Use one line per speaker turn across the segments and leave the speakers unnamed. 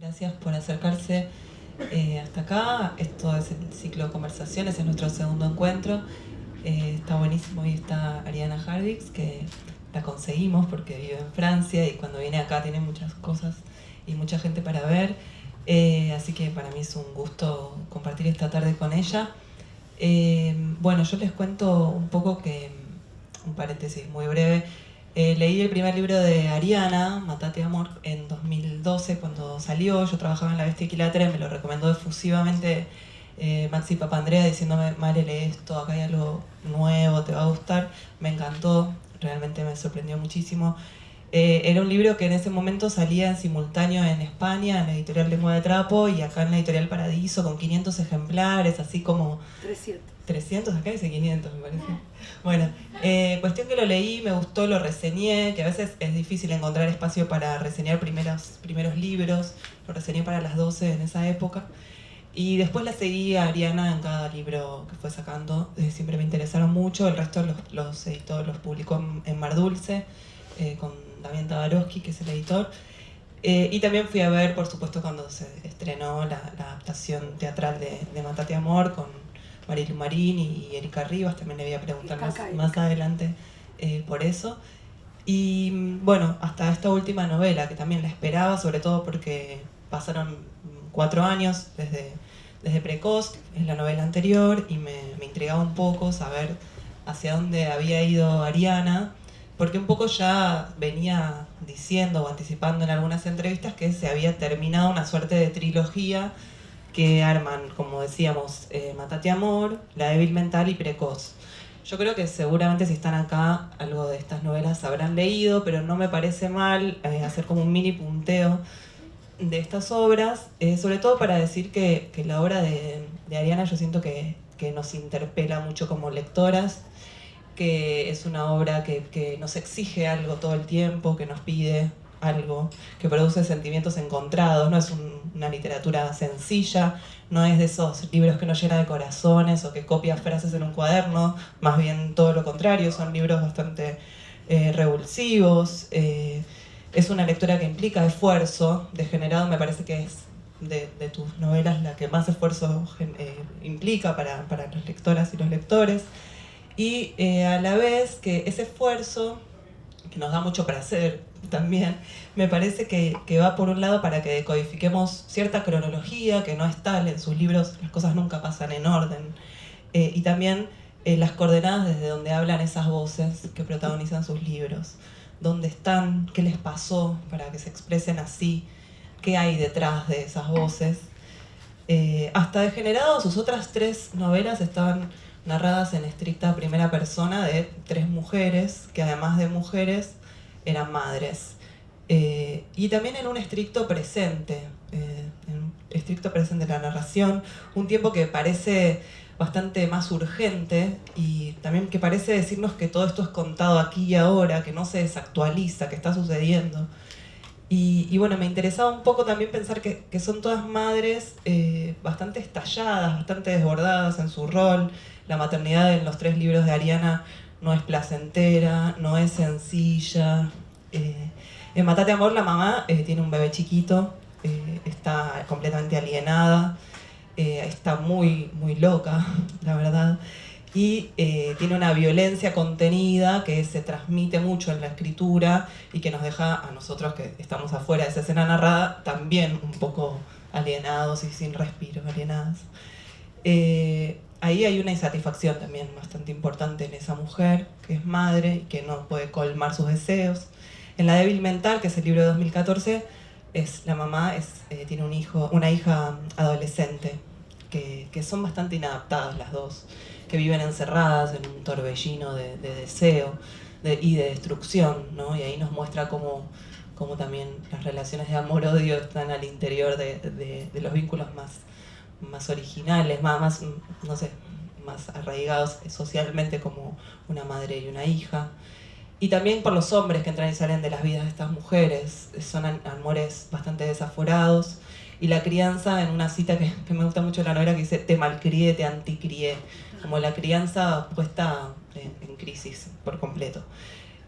Gracias por acercarse hasta acá. Esto es el ciclo de conversaciones, es nuestro segundo encuentro. Está buenísimo y está Ariana Harvix, que la conseguimos porque vive en Francia y cuando viene acá tiene muchas cosas y mucha gente para ver. Así que para mí es un gusto compartir esta tarde con ella. Bueno, yo les cuento un poco que, un paréntesis muy breve, leí el primer libro de Ariana, Matate Amor, en 2012 cuando salió. Yo trabajaba en La Bestia Equilátera y me lo recomendó efusivamente Maxi Papandrea diciéndome: Mare, lee esto, acá hay algo nuevo, te va a gustar. Me encantó, realmente me sorprendió muchísimo. Era un libro que en ese momento salía en simultáneo en España, en la editorial Lengua de Trapo, y acá en la editorial Paradiso, con 500 ejemplares, así como... 300, acá dice 500, me parece. Bueno, cuestión que lo leí, me gustó, lo reseñé, que a veces es difícil encontrar espacio para reseñar primeros libros. Lo reseñé para las 12 en esa época. Y después la seguí a Ariana en cada libro que fue sacando. Siempre me interesaron mucho. El resto los editó, los publicó en Mar Dulce, con Damián Tabarovsky, que es el editor. Y también fui a ver, por supuesto, cuando se estrenó la más teatral de Matate Amor, con Marilu Marín y Erika Rivas. También le voy a preguntar más adelante por eso. Y bueno, hasta esta última novela, que también la esperaba, sobre todo porque pasaron 4 años desde Precoz, que es la novela anterior, y me intrigaba un poco saber hacia dónde había ido Ariana, porque un poco ya venía diciendo o anticipando en algunas entrevistas que se había terminado una suerte de trilogía que arman, como decíamos, Matate Amor, La débil mental y Precoz. Yo creo que seguramente si están acá algo de estas novelas habrán leído, pero no me parece mal hacer como un mini punteo de estas obras, sobre todo para decir que la obra de Ariana yo siento que nos interpela mucho como lectoras, que es una obra que nos exige algo todo el tiempo, que nos pide algo, que produce sentimientos encontrados. No es una literatura sencilla, no es de esos libros que nos llena de corazones o que copia frases en un cuaderno, más bien todo lo contrario, son libros bastante revulsivos. Es una lectura que implica esfuerzo. Degenerado me parece que es de tus novelas la que más esfuerzo implica para las lectoras y los lectores. Y a la vez que ese esfuerzo, que nos da mucho placer también, me parece que va por un lado para que decodifiquemos cierta cronología que no es tal en sus libros, las cosas nunca pasan en orden, y también las coordenadas desde donde hablan esas voces que protagonizan sus libros, dónde están, qué les pasó para que se expresen así, qué hay detrás de esas voces. Hasta Degenerado, sus otras 3 novelas estaban narradas en estricta primera persona de 3 mujeres, que además de mujeres eran madres. Y también en un estricto presente la narración, un tiempo que parece bastante más urgente y también que parece decirnos que todo esto es contado aquí y ahora, que no se desactualiza, que está sucediendo. Y bueno, me interesaba un poco también pensar que son todas madres bastante estalladas, bastante desbordadas en su rol. La maternidad en los 3 libros de Ariana no es placentera, no es sencilla. En Matate Amor la mamá tiene un bebé chiquito, está completamente alienada, está muy, muy loca, la verdad. Y tiene una violencia contenida que se transmite mucho en la escritura y que nos deja a nosotros que estamos afuera de esa escena narrada también un poco alienados y sin respiro, alienadas. Ahí hay una insatisfacción también bastante importante en esa mujer que es madre y que no puede colmar sus deseos. En La débil mental, que es el libro de 2014, la mamá tiene una hija adolescente que son bastante inadaptadas las dos, que viven encerradas en un torbellino de deseo y de destrucción, ¿no? Y ahí nos muestra cómo también las relaciones de amor-odio están al interior de los vínculos más originales, no sé, más arraigados socialmente, como una madre y una hija. Y también por los hombres que entran y salen de las vidas de estas mujeres. Son amores bastante desaforados. Y la crianza, en una cita que me gusta mucho de la novela, que dice: te malcrié, te anticrié. Como la crianza puesta en crisis por completo.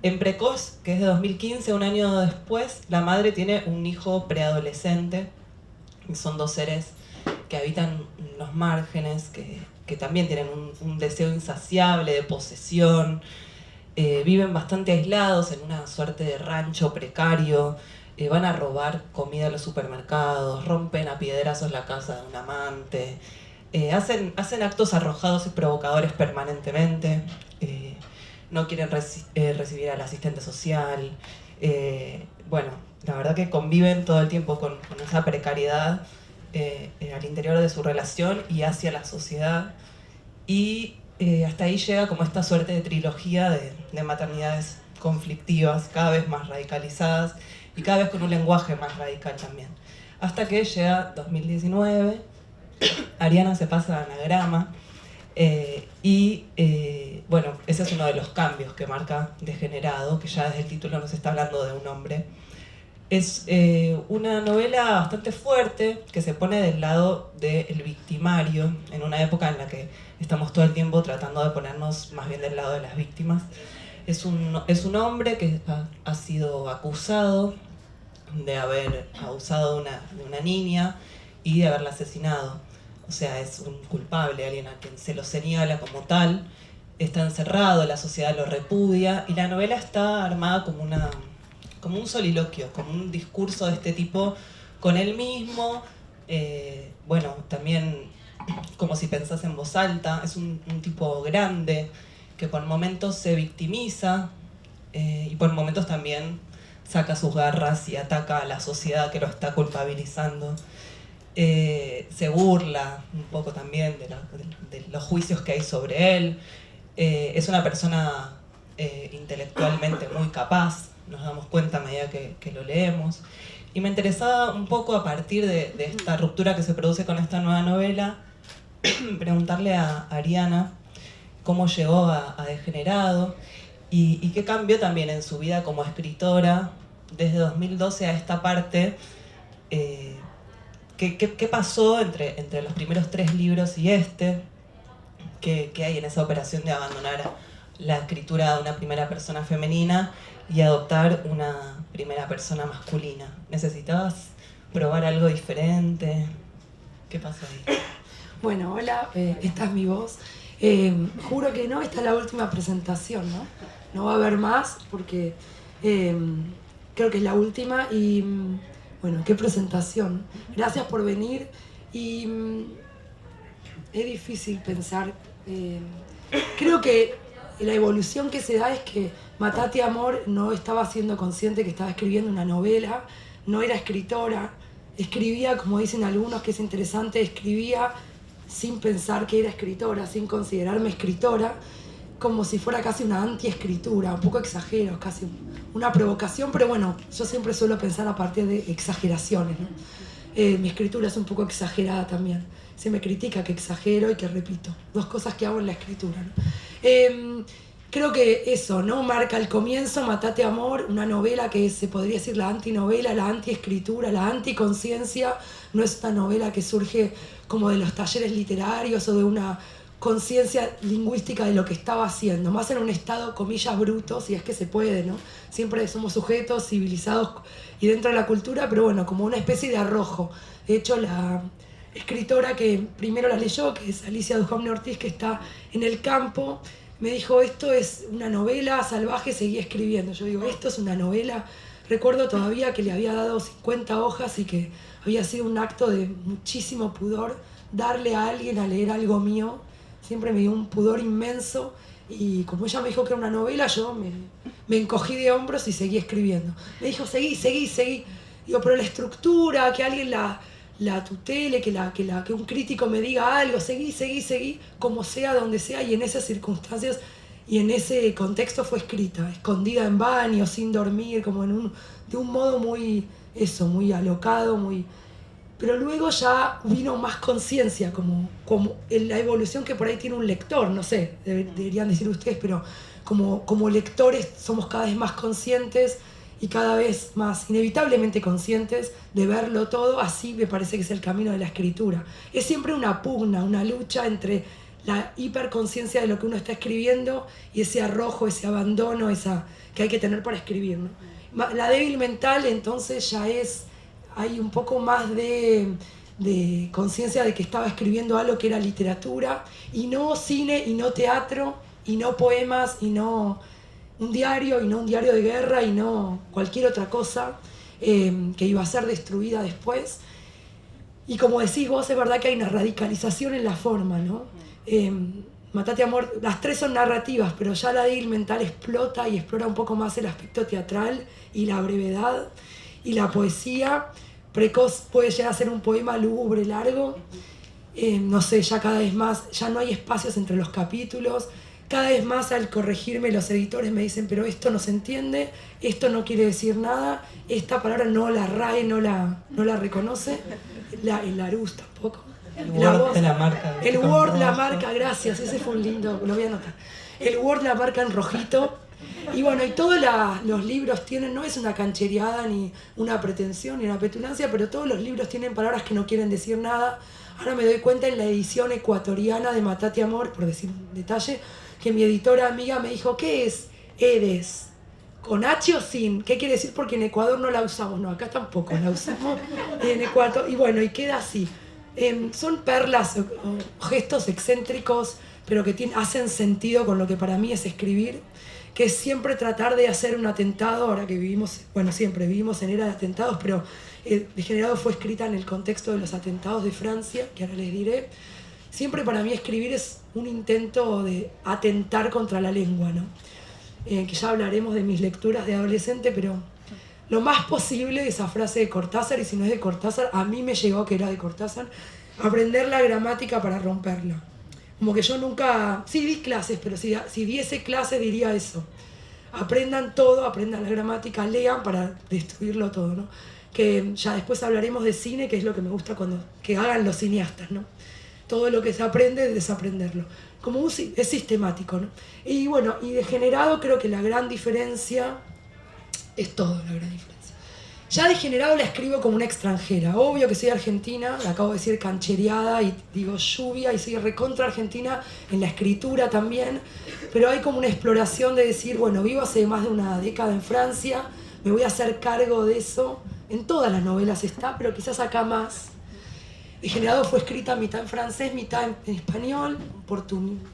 En Precoz, que es de 2015, un año después, la madre tiene un hijo preadolescente Son dos seres que habitan los márgenes, que también tienen un deseo insaciable de posesión, viven bastante aislados en una suerte de rancho precario, van a robar comida a los supermercados, rompen a piedrazos la casa de un amante, hacen actos arrojados y provocadores permanentemente, no quieren recibir al asistente social, bueno, la verdad que conviven todo el tiempo con esa precariedad al interior de su relación y hacia la sociedad, y hasta ahí llega como esta suerte de trilogía de maternidades conflictivas, cada vez más radicalizadas y cada vez con un lenguaje más radical también. Hasta que llega 2019, Ariana se pasa a anagrama bueno, ese es uno de los cambios que marca Degenerado, que ya desde el título nos está hablando de un hombre. Es una novela bastante fuerte que se pone del lado del victimario en una época en la que estamos todo el tiempo tratando de ponernos más bien del lado de las víctimas. Es un hombre que ha sido acusado de haber abusado de una niña y de haberla asesinado. O sea, es un culpable, alguien a quien se lo señala como tal, está encerrado, la sociedad lo repudia, y la novela está armada como un soliloquio, como un discurso de este tipo con él mismo, bueno, también como si pensase en voz alta. Es un tipo grande que por momentos se victimiza y por momentos también saca sus garras y ataca a la sociedad que lo está culpabilizando. Se burla un poco también de los juicios que hay sobre él. Es una persona intelectualmente muy capaz, nos damos cuenta a medida que lo leemos. Y me interesaba un poco, a partir de esta ruptura que se produce con esta nueva novela, preguntarle a Ariana cómo llegó a Degenerado y qué cambió también en su vida como escritora desde 2012 a esta parte. ¿Qué pasó entre los primeros 3 libros y este? ¿Qué hay en esa operación de abandonar la escritura de una primera persona femenina y adoptar una primera persona masculina? ¿Necesitabas probar algo diferente? ¿Qué pasó ahí?
Bueno, hola, esta es mi voz. Juro que no, esta es la última presentación, ¿no? No va a haber más porque creo que es la última y bueno, qué presentación. Gracias por venir y es difícil pensar. Creo que la evolución que se da es que Matate Amor no estaba siendo consciente que estaba escribiendo una novela, no era escritora, escribía, como dicen algunos, que es interesante, escribía sin pensar que era escritora, sin considerarme escritora, como si fuera casi una anti-escritura, un poco exagero, casi una provocación, pero bueno, yo siempre suelo pensar a partir de exageraciones, ¿no? Mi escritura es un poco exagerada también. Se me critica que exagero y que repito. 2 cosas que hago en la escritura, ¿no? Creo que eso, ¿no? Marca el comienzo, Matate Amor, una novela que se podría decir la antinovela, la antiescritura, la anticonciencia. No es una novela que surge como de los talleres literarios o de una conciencia lingüística de lo que estaba haciendo, más en un estado, comillas, bruto, si es que se puede, ¿no? Siempre somos sujetos civilizados y dentro de la cultura, pero bueno, como una especie de arrojo. De hecho, la escritora que primero la leyó, que es Alicia Duhovne Ortiz, que está en el campo, me dijo, esto es una novela salvaje, seguí escribiendo. Yo digo, esto es una novela. Recuerdo todavía que le había dado 50 hojas y que había sido un acto de muchísimo pudor darle a alguien a leer algo mío. Siempre me dio un pudor inmenso y como ella me dijo que era una novela, yo me encogí de hombros y seguí escribiendo. Me dijo, seguí. Digo, pero la estructura, que alguien la tutele, que un crítico me diga algo, seguí, como sea, donde sea, y en esas circunstancias y en ese contexto fue escrita, escondida en baño, sin dormir, como de un modo muy alocado, muy... Pero luego ya vino más conciencia, como la evolución que por ahí tiene un lector, no sé, deberían decir ustedes, pero como lectores somos cada vez más conscientes y cada vez más inevitablemente conscientes de verlo todo. Así me parece que es el camino de la escritura. Es siempre una pugna, una lucha entre la hiperconciencia de lo que uno está escribiendo y ese arrojo, ese abandono que hay que tener para escribir, ¿no? La débil mental entonces ya es hay un poco más de conciencia de que estaba escribiendo algo que era literatura, y no cine, y no teatro, y no poemas, y no un diario, y no un diario de guerra, y no cualquier otra cosa que iba a ser destruida después. Y como decís vos, es verdad que hay una radicalización en la forma, ¿no? Matate Amor, las tres son narrativas, pero ya la de mental explota y explora un poco más el aspecto teatral y la brevedad y la poesía. Precoz puede llegar a ser un poema lúgubre, largo. No sé, ya cada vez más, ya no hay espacios entre los capítulos. Cada vez más al corregirme los editores me dicen, pero esto no se entiende, esto no quiere decir nada, esta palabra no la RAE, no la reconoce, el Larousse tampoco.
El Word de la marca.
El Word, la marca, gracias, ese fue un lindo, lo voy a anotar. El Word, la marca en rojito. Y bueno, y todos los libros tienen, no es una canchereada, ni una pretensión, ni una petulancia, pero todos los libros tienen palabras que no quieren decir nada. Ahora me doy cuenta en la edición ecuatoriana de Matate Amor, por decir un detalle, que mi editora amiga me dijo, ¿qué es Edes? ¿Con H o sin? ¿Qué quiere decir? Porque en Ecuador no la usamos, no, acá tampoco la usamos en Ecuador. Y bueno, y queda así. Son perlas o gestos excéntricos, pero que hacen sentido con lo que para mí es escribir, que es siempre tratar de hacer un atentado, ahora que vivimos, bueno, siempre vivimos en era de atentados, pero Degenerado fue escrita en el contexto de los atentados de Francia, que ahora les diré. Siempre para mí escribir es un intento de atentar contra la lengua, ¿no? Que ya hablaremos de mis lecturas de adolescente, pero lo más posible, esa frase de Cortázar, y si no es de Cortázar, a mí me llegó que era de Cortázar, aprender la gramática para romperla. Como que yo nunca, sí di clases, pero si diese clases diría eso. Aprendan todo, aprendan la gramática, lean para destruirlo todo, ¿no? Que ya después hablaremos de cine, que es lo que me gusta que hagan los cineastas, ¿no? Todo lo que se aprende es desaprenderlo. Es sistemático, ¿no? Y bueno, y Degenerado creo que la gran diferencia es todo, la gran diferencia. Ya Degenerado la escribo como una extranjera. Obvio que soy argentina, la acabo de decir canchereada y digo lluvia, y soy recontra argentina en la escritura también, pero hay como una exploración de decir, bueno, vivo hace más de una década en Francia, me voy a hacer cargo de eso. En todas las novelas está, pero quizás acá más. Degenerado fue escrita mitad en francés, mitad en español,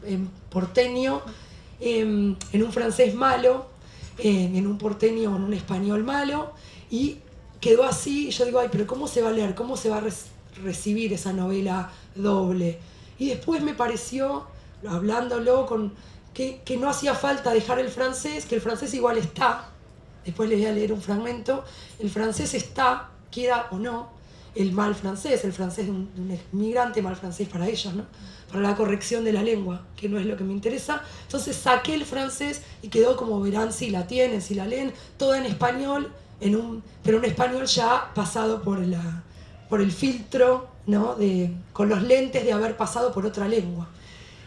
en porteño, en un francés malo, en un porteño o en un español malo, y quedó así. Y yo digo, ay, pero ¿cómo se va a leer? ¿Cómo se va a recibir esa novela doble? Y después me pareció, hablándolo, que no hacía falta dejar el francés, que el francés igual está. Después les voy a leer un fragmento. El francés está, quiera o no, el mal francés, el francés de un inmigrante, mal francés para ellos, ¿no? Para la corrección de la lengua, que no es lo que me interesa. Entonces saqué el francés y quedó, como verán, si la tienen, si la leen, toda en español, pero un español ya pasado por el filtro, ¿no? Con los lentes de haber pasado por otra lengua.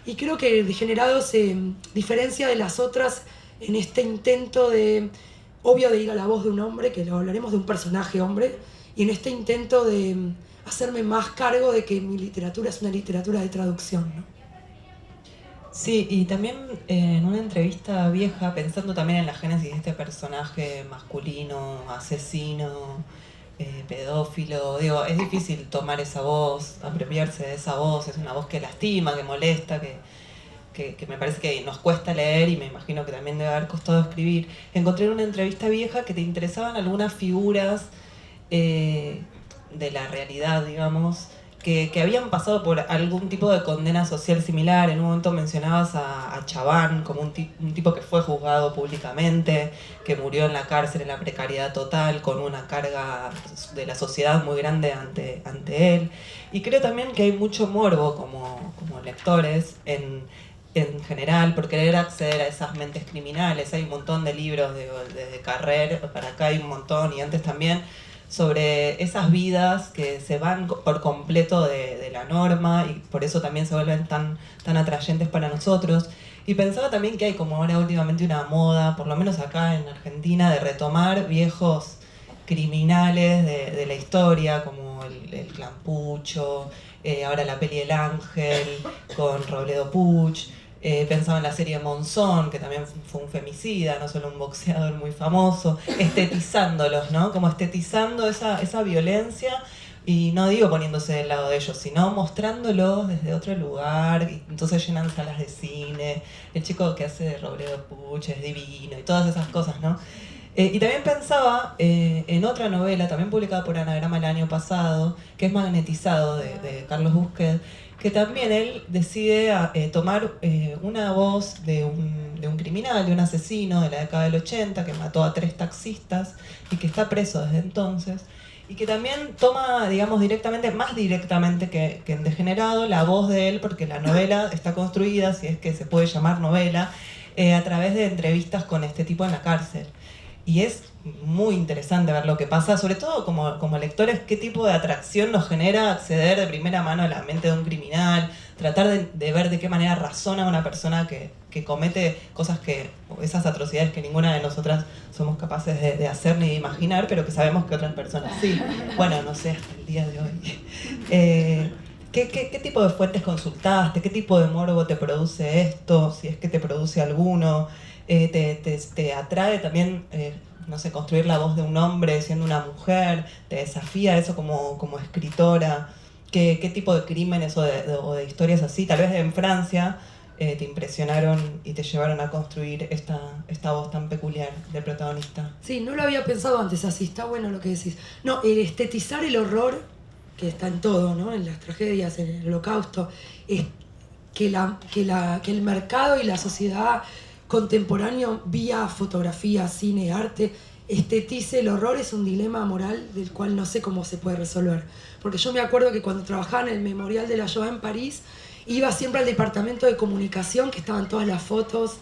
Y creo que Degenerado se diferencia de las otras en este intento obvio de ir a la voz de un hombre, que lo hablaremos, de un personaje hombre, y en este intento de hacerme más cargo de que mi literatura es una literatura de traducción, ¿no?
Sí, y también en una entrevista vieja, pensando también en la génesis de este personaje masculino, asesino, pedófilo, digo, es difícil tomar esa voz, apropiarse de esa voz, es una voz que lastima, que molesta, que me parece que nos cuesta leer, y me imagino que también debe haber costado escribir. Encontré en una entrevista vieja que te interesaban algunas figuras de la realidad, digamos, que habían pasado por algún tipo de condena social similar. En un momento mencionabas a Chabán como un tipo que fue juzgado públicamente, que murió en la cárcel en la precariedad total, con una carga de la sociedad muy grande ante él. Y creo también que hay mucho morbo como lectores en general por querer acceder a esas mentes criminales. Hay un montón de libros desde Carrer para acá, hay un montón, y antes también, sobre esas vidas que se van por completo de la norma, y por eso también se vuelven tan atrayentes para nosotros. Y pensaba también que hay como ahora últimamente una moda, por lo menos acá en Argentina, de retomar viejos criminales de la historia, como el Clan Pucho, ahora la peli El Ángel con Robledo Puch. Pensaba en la serie Monzón, que también fue un femicida, no solo un boxeador muy famoso, estetizándolos, ¿no? Como estetizando esa violencia. Y no digo poniéndose del lado de ellos, sino mostrándolos desde otro lugar. Y entonces llenan salas de cine. El chico que hace de Robledo Puch es divino y todas esas cosas, ¿no? Y también pensaba en otra novela, también publicada por Anagrama el año pasado, que es Magnetizado, de Carlos Busquets, que también él decide tomar una voz de un criminal, de un asesino de la década del 80, que mató a 3 taxistas y que está preso desde entonces. Y que también toma, digamos, más directamente que en Degenerado, la voz de él, porque la novela está construida, si es que se puede llamar novela, a través de entrevistas con este tipo en la cárcel. Y es muy interesante ver lo que pasa, sobre todo como lectores, qué tipo de atracción nos genera acceder de primera mano a la mente de un criminal, tratar de ver de qué manera razona una persona que comete cosas esas atrocidades que ninguna de nosotras somos capaces de hacer ni de imaginar, pero que sabemos que otras personas sí. Bueno, no sé, hasta el día de hoy. ¿Qué tipo de fuentes consultaste? ¿Qué tipo de morbo te produce esto? Si es que te produce alguno. Te atrae también, no sé, construir la voz de un hombre siendo una mujer, te desafía eso como escritora. ¿Qué tipo de crímenes o de historias así, tal vez en Francia, te impresionaron y te llevaron a construir esta voz tan peculiar del protagonista?
Sí, no lo había pensado antes así, está bueno lo que decís. No, el estetizar el horror, que está en todo, ¿no? En las tragedias, en el Holocausto, es que el mercado y la sociedad contemporáneo, vía fotografía, cine, arte, estetice el horror, es un dilema moral del cual no sé cómo se puede resolver. Porque yo me acuerdo que cuando trabajaba en el Memorial de la Shoah en París, iba siempre al departamento de comunicación, que estaban todas las fotos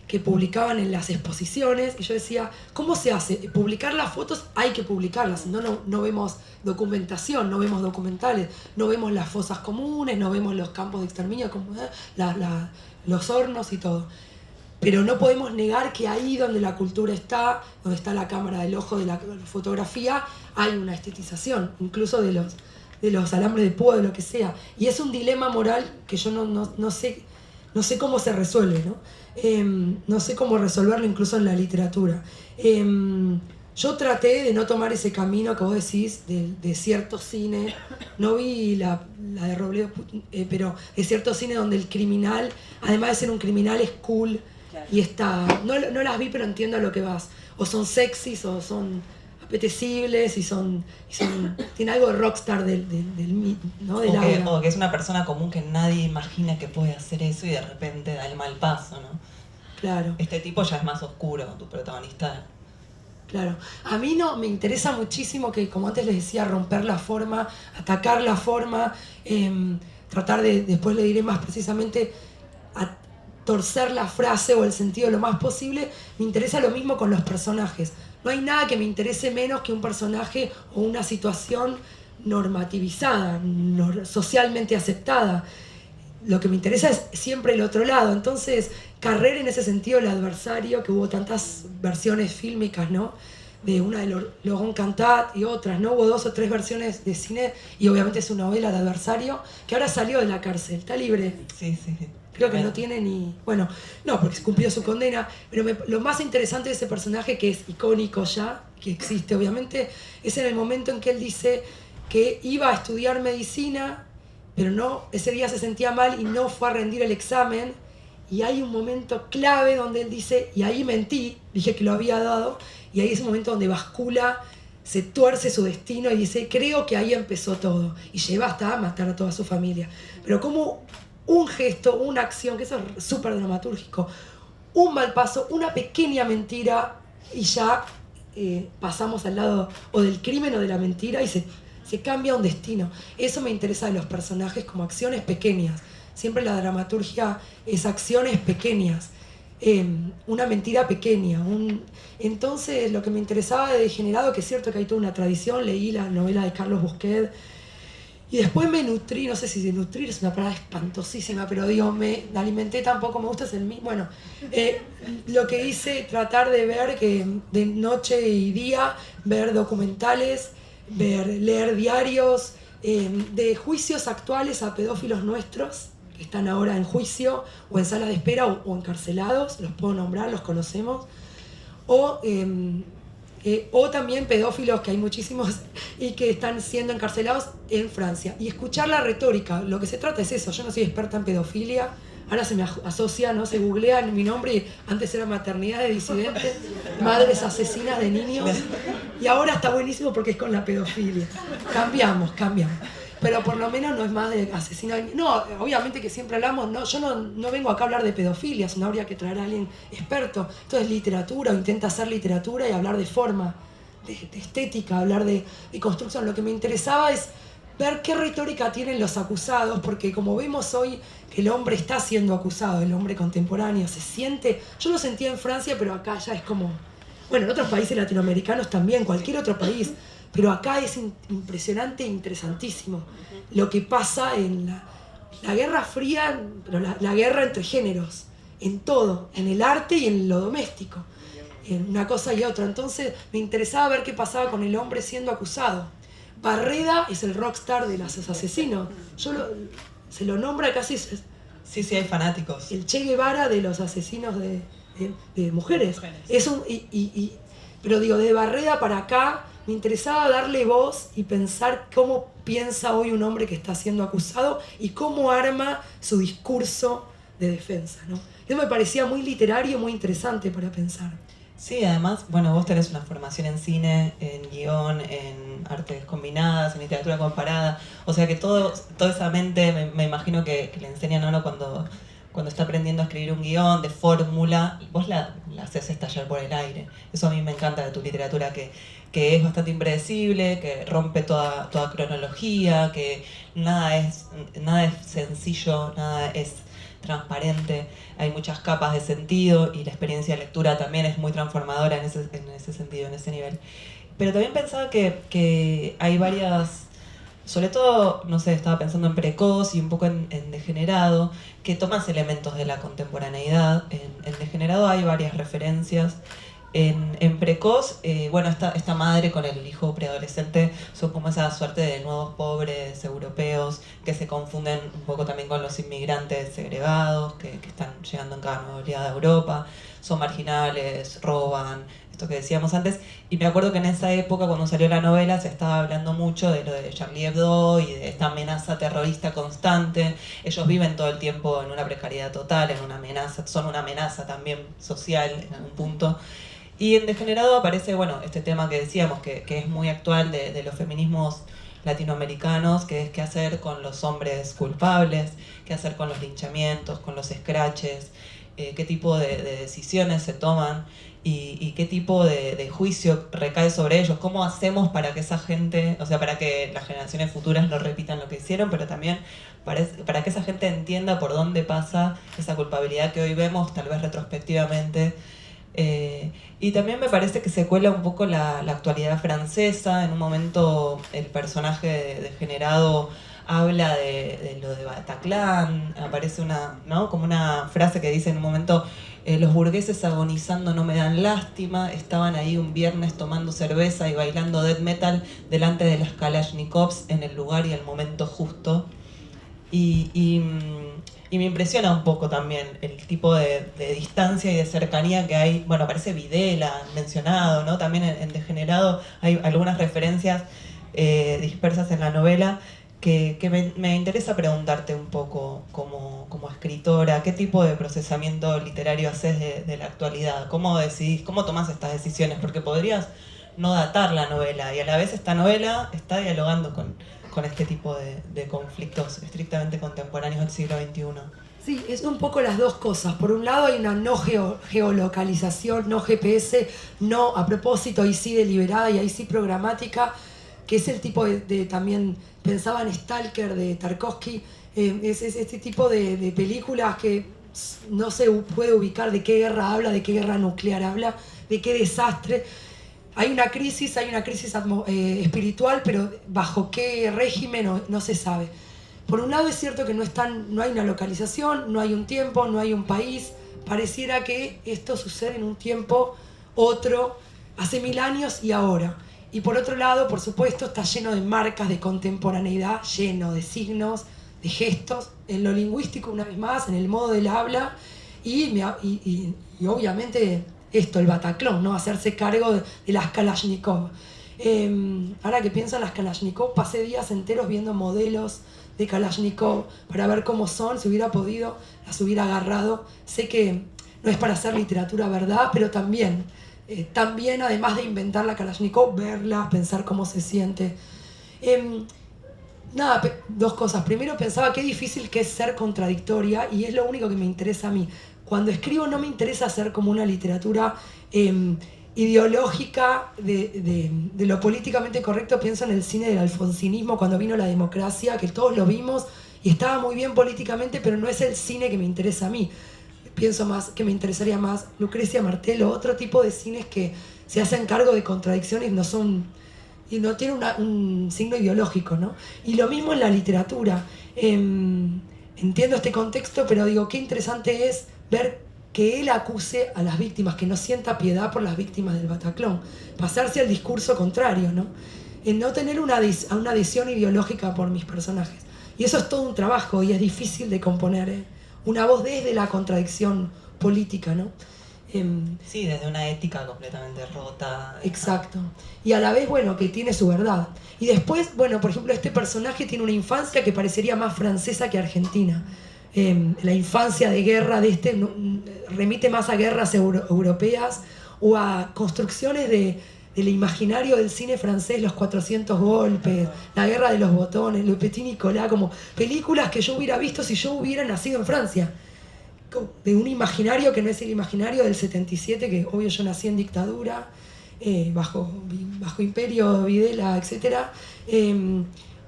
que publicaban en las exposiciones, y yo decía, ¿cómo se hace? Publicar las fotos hay que publicarlas, si no vemos documentación, no vemos documentales, no vemos las fosas comunes, no vemos los campos de exterminio, los hornos y todo. Pero no podemos negar que ahí donde la cultura está, donde está la cámara del ojo de la fotografía, hay una estetización, incluso de los alambres de púa, de lo que sea. Y es un dilema moral que yo no sé cómo se resuelve, ¿no? No sé cómo resolverlo incluso en la literatura. Yo traté de no tomar ese camino que vos decís de cierto cine. No vi la de Robledo, pero de cierto cine donde el criminal, además de ser un criminal, es cool. Y está, no las vi, pero entiendo a lo que vas. O son sexys, o son apetecibles, y tiene algo de rockstar ¿no? del aura.
O que es una persona común que nadie imagina que puede hacer eso y de repente da el mal paso, ¿no?
Claro.
Este tipo ya es más oscuro, tu protagonista.
Claro. A mí no, me interesa muchísimo que, como antes les decía, romper la forma, atacar la forma, tratar de, después le diré más precisamente, torcer la frase o el sentido lo más posible. Me interesa lo mismo con los personajes. No hay nada que me interese menos que un personaje o una situación normativizada, socialmente aceptada. Lo que me interesa es siempre el otro lado. Entonces, Carrera en ese sentido, El adversario, que hubo tantas versiones fílmicas, ¿no? De una de Laurent Cantat y otras, ¿no? Hubo 2 o 3 versiones de cine y obviamente su novela de Adversario, que ahora salió de la cárcel, está libre.
Sí.
Creo que no tiene ni... Bueno, no, porque cumplió su condena. Pero lo más interesante de ese personaje, que es icónico ya, que existe obviamente, es en el momento en que él dice que iba a estudiar medicina, pero no, ese día se sentía mal y no fue a rendir el examen. Y hay un momento clave donde él dice, y ahí mentí, dije que lo había dado, y ahí es un momento donde bascula, se tuerce su destino y dice, creo que ahí empezó todo. Y lleva hasta a matar a toda su familia. Pero como un gesto, una acción, que eso es súper dramatúrgico, un mal paso, una pequeña mentira, y ya pasamos al lado o del crimen o de la mentira y se cambia un destino. Eso me interesa de los personajes, como acciones pequeñas. Siempre la dramaturgia es acciones pequeñas, una mentira pequeña. Entonces, lo que me interesaba de Degenerado, que es cierto que hay toda una tradición, leí la novela de Carlos Busquets, y después me nutrí, no sé si de nutrir es una palabra espantosísima, pero digo, me alimenté, tampoco me gusta, es el mismo. Bueno, lo que hice, tratar de ver que de noche y día, ver documentales, leer diarios, de juicios actuales a pedófilos nuestros, que están ahora en juicio o en sala de espera o encarcelados, los puedo nombrar, los conocemos, o también pedófilos, que hay muchísimos, y que están siendo encarcelados en Francia. Y escuchar la retórica, lo que se trata es eso. Yo no soy experta en pedofilia, ahora se me asocia, ¿no? Se googlea mi nombre y antes era maternidad de disidentes, madres asesinas de niños, y ahora está buenísimo porque es con la pedofilia. Cambiamos. Pero por lo menos no es más de asesino. No, obviamente que siempre hablamos, no, yo no vengo acá a hablar de pedofilia, sino habría que traer a alguien experto. Esto es literatura, o intenta hacer literatura y hablar de forma, de estética, hablar de construcción. Lo que me interesaba es ver qué retórica tienen los acusados, porque como vemos hoy que el hombre está siendo acusado, el hombre contemporáneo se siente, yo lo sentía en Francia, pero acá ya es como, bueno, en otros países latinoamericanos también, cualquier otro país, pero acá es impresionante e interesantísimo lo que pasa en la Guerra Fría, pero la guerra entre géneros, en todo, en el arte y en lo doméstico, en una cosa y otra. Entonces me interesaba ver qué pasaba con el hombre siendo acusado. Barreda es el rockstar de los asesinos. Se lo nombra casi...
Sí, hay fanáticos.
El Che Guevara de los asesinos de mujeres. Pero digo, de Barreda para acá, me interesaba darle voz y pensar cómo piensa hoy un hombre que está siendo acusado y cómo arma su discurso de defensa, ¿no? Eso me parecía muy literario, muy interesante para pensar.
Sí, además, bueno, vos tenés una formación en cine, en guión, en artes combinadas, en literatura comparada, o sea que toda esa mente me imagino que le enseñan a uno cuando está aprendiendo a escribir un guión de fórmula, vos la haces estallar por el aire. Eso a mí me encanta de tu literatura, que es bastante impredecible, que rompe toda cronología, que nada es sencillo, nada es transparente, hay muchas capas de sentido y la experiencia de lectura también es muy transformadora en ese sentido, en ese nivel. Pero también pensaba que hay varias, sobre todo, no sé, estaba pensando en Precoz y un poco en Degenerado, que tomas elementos de la contemporaneidad. En Degenerado hay varias referencias. En Precoz, bueno, esta madre con el hijo preadolescente son como esa suerte de nuevos pobres europeos que se confunden un poco también con los inmigrantes segregados que están llegando en cada nueva oleada de Europa, son marginales, roban, esto que decíamos antes. Y me acuerdo que en esa época, cuando salió la novela, se estaba hablando mucho de lo de Charlie Hebdo y de esta amenaza terrorista constante. Ellos viven todo el tiempo en una precariedad total, en una amenaza, son una amenaza también social en algún punto. Y en Degenerado aparece, bueno, este tema que decíamos, que es muy actual de los feminismos latinoamericanos, que es qué hacer con los hombres culpables, qué hacer con los linchamientos, con los scratches, qué tipo de decisiones se toman y qué tipo de juicio recae sobre ellos, cómo hacemos para que esa gente, o sea, para que las generaciones futuras no repitan lo que hicieron, pero también para que esa gente entienda por dónde pasa esa culpabilidad que hoy vemos, tal vez retrospectivamente. Y también me parece que se cuela un poco la actualidad francesa. En un momento el personaje Degenerado habla de lo de Bataclan, aparece como una frase que dice en un momento: los burgueses agonizando no me dan lástima, estaban ahí un viernes tomando cerveza y bailando death metal delante de las Kalashnikovs en el lugar y el momento justo. Y me impresiona un poco también el tipo de distancia y de cercanía que hay. Bueno, aparece Videla mencionado, ¿no? También en Degenerado hay algunas referencias dispersas en la novela que me interesa preguntarte un poco como escritora, ¿qué tipo de procesamiento literario haces de la actualidad? ¿Cómo decidís, cómo tomás estas decisiones? Porque podrías no datar la novela y a la vez esta novela está dialogando con este tipo de conflictos estrictamente contemporáneos del siglo XXI.
Sí, es un poco las dos cosas. Por un lado hay una no geolocalización, no GPS, no a propósito, ahí sí deliberada y ahí sí programática, que es el tipo de también, pensaba en Stalker de Tarkovsky, es este tipo de películas que no se puede ubicar de qué guerra habla, de qué guerra nuclear habla, de qué desastre. Hay una crisis espiritual, pero bajo qué régimen no se sabe. Por un lado es cierto que no hay una localización, no hay un tiempo, no hay un país. Pareciera que esto sucede en un tiempo otro, hace 1000 años y ahora. Y por otro lado, por supuesto, está lleno de marcas de contemporaneidad, lleno de signos, gestos, en lo lingüístico una vez más, en el modo del habla y obviamente esto, el Bataclón, ¿no? Hacerse cargo de las Kalashnikov. Ahora que pienso en las Kalashnikov, pasé días enteros viendo modelos de Kalashnikov para ver cómo son, si hubiera podido, las hubiera agarrado. Sé que no es para hacer literatura verdad, pero también además de inventar la Kalashnikov, verla, pensar cómo se siente. Dos cosas. Primero pensaba qué difícil que es ser contradictoria y es lo único que me interesa a mí. Cuando escribo no me interesa hacer como una literatura ideológica de lo políticamente correcto. Pienso en el cine del alfonsinismo cuando vino la democracia, que todos lo vimos y estaba muy bien políticamente, pero no es el cine que me interesa a mí. Pienso más que me interesaría más Lucrecia Martel o otro tipo de cines que se hacen cargo de contradicciones y no tienen un signo ideológico, ¿no? Y lo mismo en la literatura. Entiendo este contexto, pero digo, qué interesante es ver que él acuse a las víctimas, que no sienta piedad por las víctimas del Bataclón, pasarse al discurso contrario, ¿no? En no tener una adhesión ideológica por mis personajes. Y eso es todo un trabajo y es difícil de componer, una voz desde la contradicción política, ¿no?
Sí, desde una ética completamente rota.
Exacto. Y a la vez, bueno, que tiene su verdad. Y después, bueno, por ejemplo, este personaje tiene una infancia que parecería más francesa que argentina. La infancia de guerra de remite más a guerras europeas o a construcciones del imaginario del cine francés, los 400 golpes, la guerra de los botones, Le Petit Nicolas, como películas que yo hubiera visto si yo hubiera nacido en Francia. De un imaginario que no es el imaginario del 77, que obvio yo nací en dictadura, bajo imperio, Videla, etc.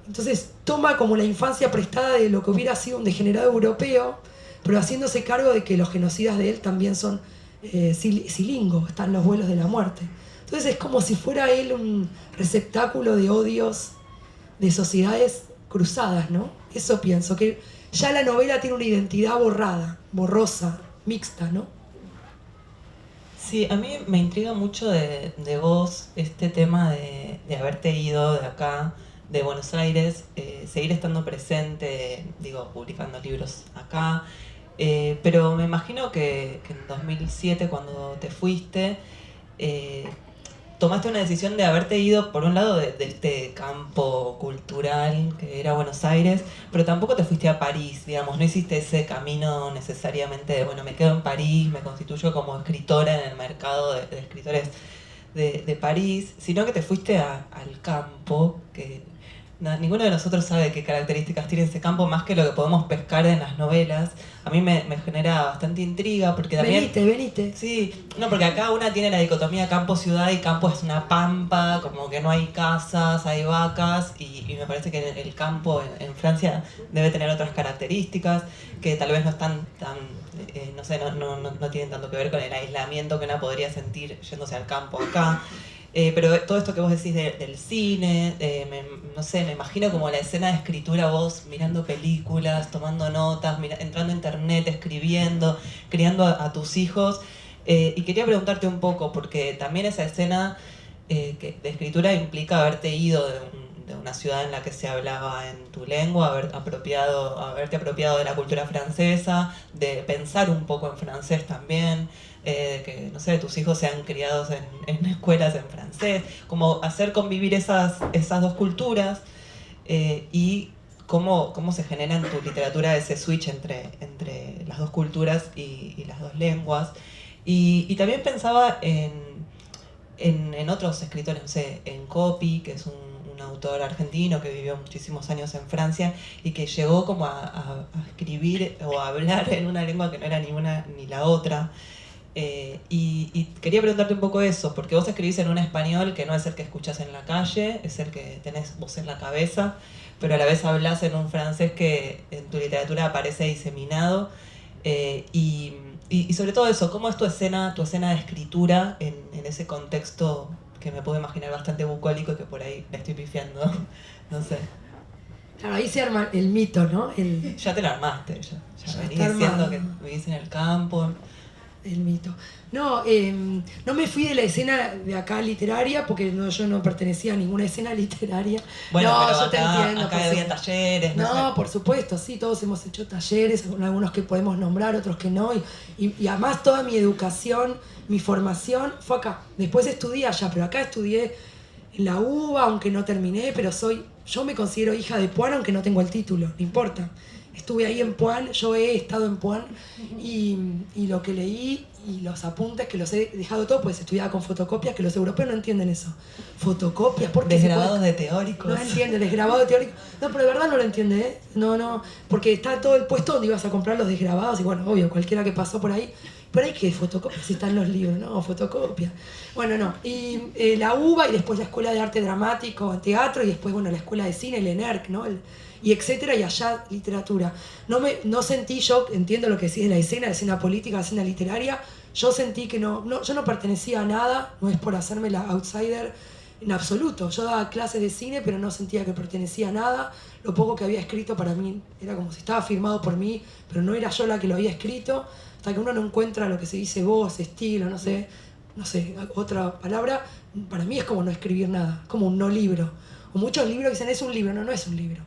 Entonces toma como la infancia prestada de lo que hubiera sido un degenerado europeo, pero haciéndose cargo de que los genocidas de él también son silingos, están los vuelos de la muerte. Entonces es como si fuera él un receptáculo de odios de sociedades cruzadas, ¿no? Eso pienso, que ya la novela tiene una identidad borrosa, mixta, ¿no?
Sí, a mí me intriga mucho de vos este tema de haberte ido de acá, de Buenos Aires, seguir estando presente, digo, publicando libros acá, pero me imagino que en 2007, cuando te fuiste, tomaste una decisión de haberte ido, por un lado, de este campo cultural que era Buenos Aires, pero tampoco te fuiste a París, digamos, no hiciste ese camino necesariamente de, bueno, me quedo en París, me constituyo como escritora en el mercado de escritores de París, sino que te fuiste al campo, que ninguno de nosotros sabe qué características tiene ese campo más que lo que podemos pescar en las novelas. A mí me genera bastante intriga porque también...
Venite.
Sí, no, porque acá una tiene la dicotomía campo-ciudad y campo es una pampa, como que no hay casas, hay vacas y me parece que el campo en Francia debe tener otras características que tal vez no están tan... no sé, no tienen tanto que ver con el aislamiento que una podría sentir yéndose al campo acá. Pero todo esto que vos decís del cine, no sé, me imagino como la escena de escritura, vos mirando películas, tomando notas, entrando a internet, escribiendo, criando a tus hijos. Y quería preguntarte un poco, porque también esa escena de escritura implica haberte ido de una ciudad en la que se hablaba en tu lengua, haberte apropiado de la cultura francesa, de pensar un poco en francés también. Que, no sé, tus hijos sean criados en escuelas en francés, como hacer convivir esas dos culturas y cómo se genera en tu literatura ese switch entre las dos culturas y las dos lenguas. Y también pensaba en otros escritores, no sé, en Copy, que es un autor argentino que vivió muchísimos años en Francia y que llegó como a escribir o a hablar en una lengua que no era ni una ni la otra. Y quería preguntarte un poco eso, porque vos escribís en un español que no es el que escuchás en la calle, es el que tenés vos en la cabeza, pero a la vez hablás en un francés que en tu literatura aparece diseminado. Y sobre todo eso, ¿cómo es tu escena de escritura en ese contexto que me puedo imaginar bastante bucólico y que por ahí le estoy pifiando? No sé.
Claro, ahí se arma el mito, ¿no?
Ya te lo armaste, ya venís
está
diciendo
armado.
que vivís en el campo.
el mito. No, no me fui de la escena de acá literaria porque yo no pertenecía a ninguna escena literaria.
Bueno,
no,
pero
yo te entiendo.
Acá había talleres,
no
sé.
Por supuesto, sí, todos hemos hecho talleres, algunos que podemos nombrar, otros que no. Y además toda mi educación, mi formación fue acá. Después estudié allá, pero acá estudié en la UBA, aunque no terminé, pero yo me considero hija de Puan, aunque no tengo el título, no importa. Estuve ahí en Puan, yo he estado en Puan y lo que leí y los apuntes que los he dejado todo, pues estudiaba con fotocopias, que los europeos no entienden eso. Fotocopias, ¿por qué?
Desgrabados de teóricos.
No entiende, desgrabado de teóricos. No, pero de verdad no lo entiende, ¿eh? No, porque está todo el puesto donde ibas a comprar los desgrabados y bueno, obvio, cualquiera que pasó por ahí. Pero hay que fotocopias si están los libros, ¿no? Fotocopias. Bueno, no. Y la UBA y después la Escuela de Arte Dramático en Teatro y después, bueno, la Escuela de Cine, el ENERC, ¿no? Y etcétera, y allá literatura. No sentí yo, entiendo lo que decís de la escena política, la escena literaria, yo sentí que yo no pertenecía a nada, no es por hacerme la outsider en absoluto. Yo daba clases de cine, pero no sentía que pertenecía a nada. Lo poco que había escrito para mí era como si estaba firmado por mí, pero no era yo la que lo había escrito. Hasta que uno no encuentra lo que se dice voz, estilo, no sé, otra palabra, para mí es como no escribir nada, como un no libro. O muchos libros dicen es un libro, no es un libro.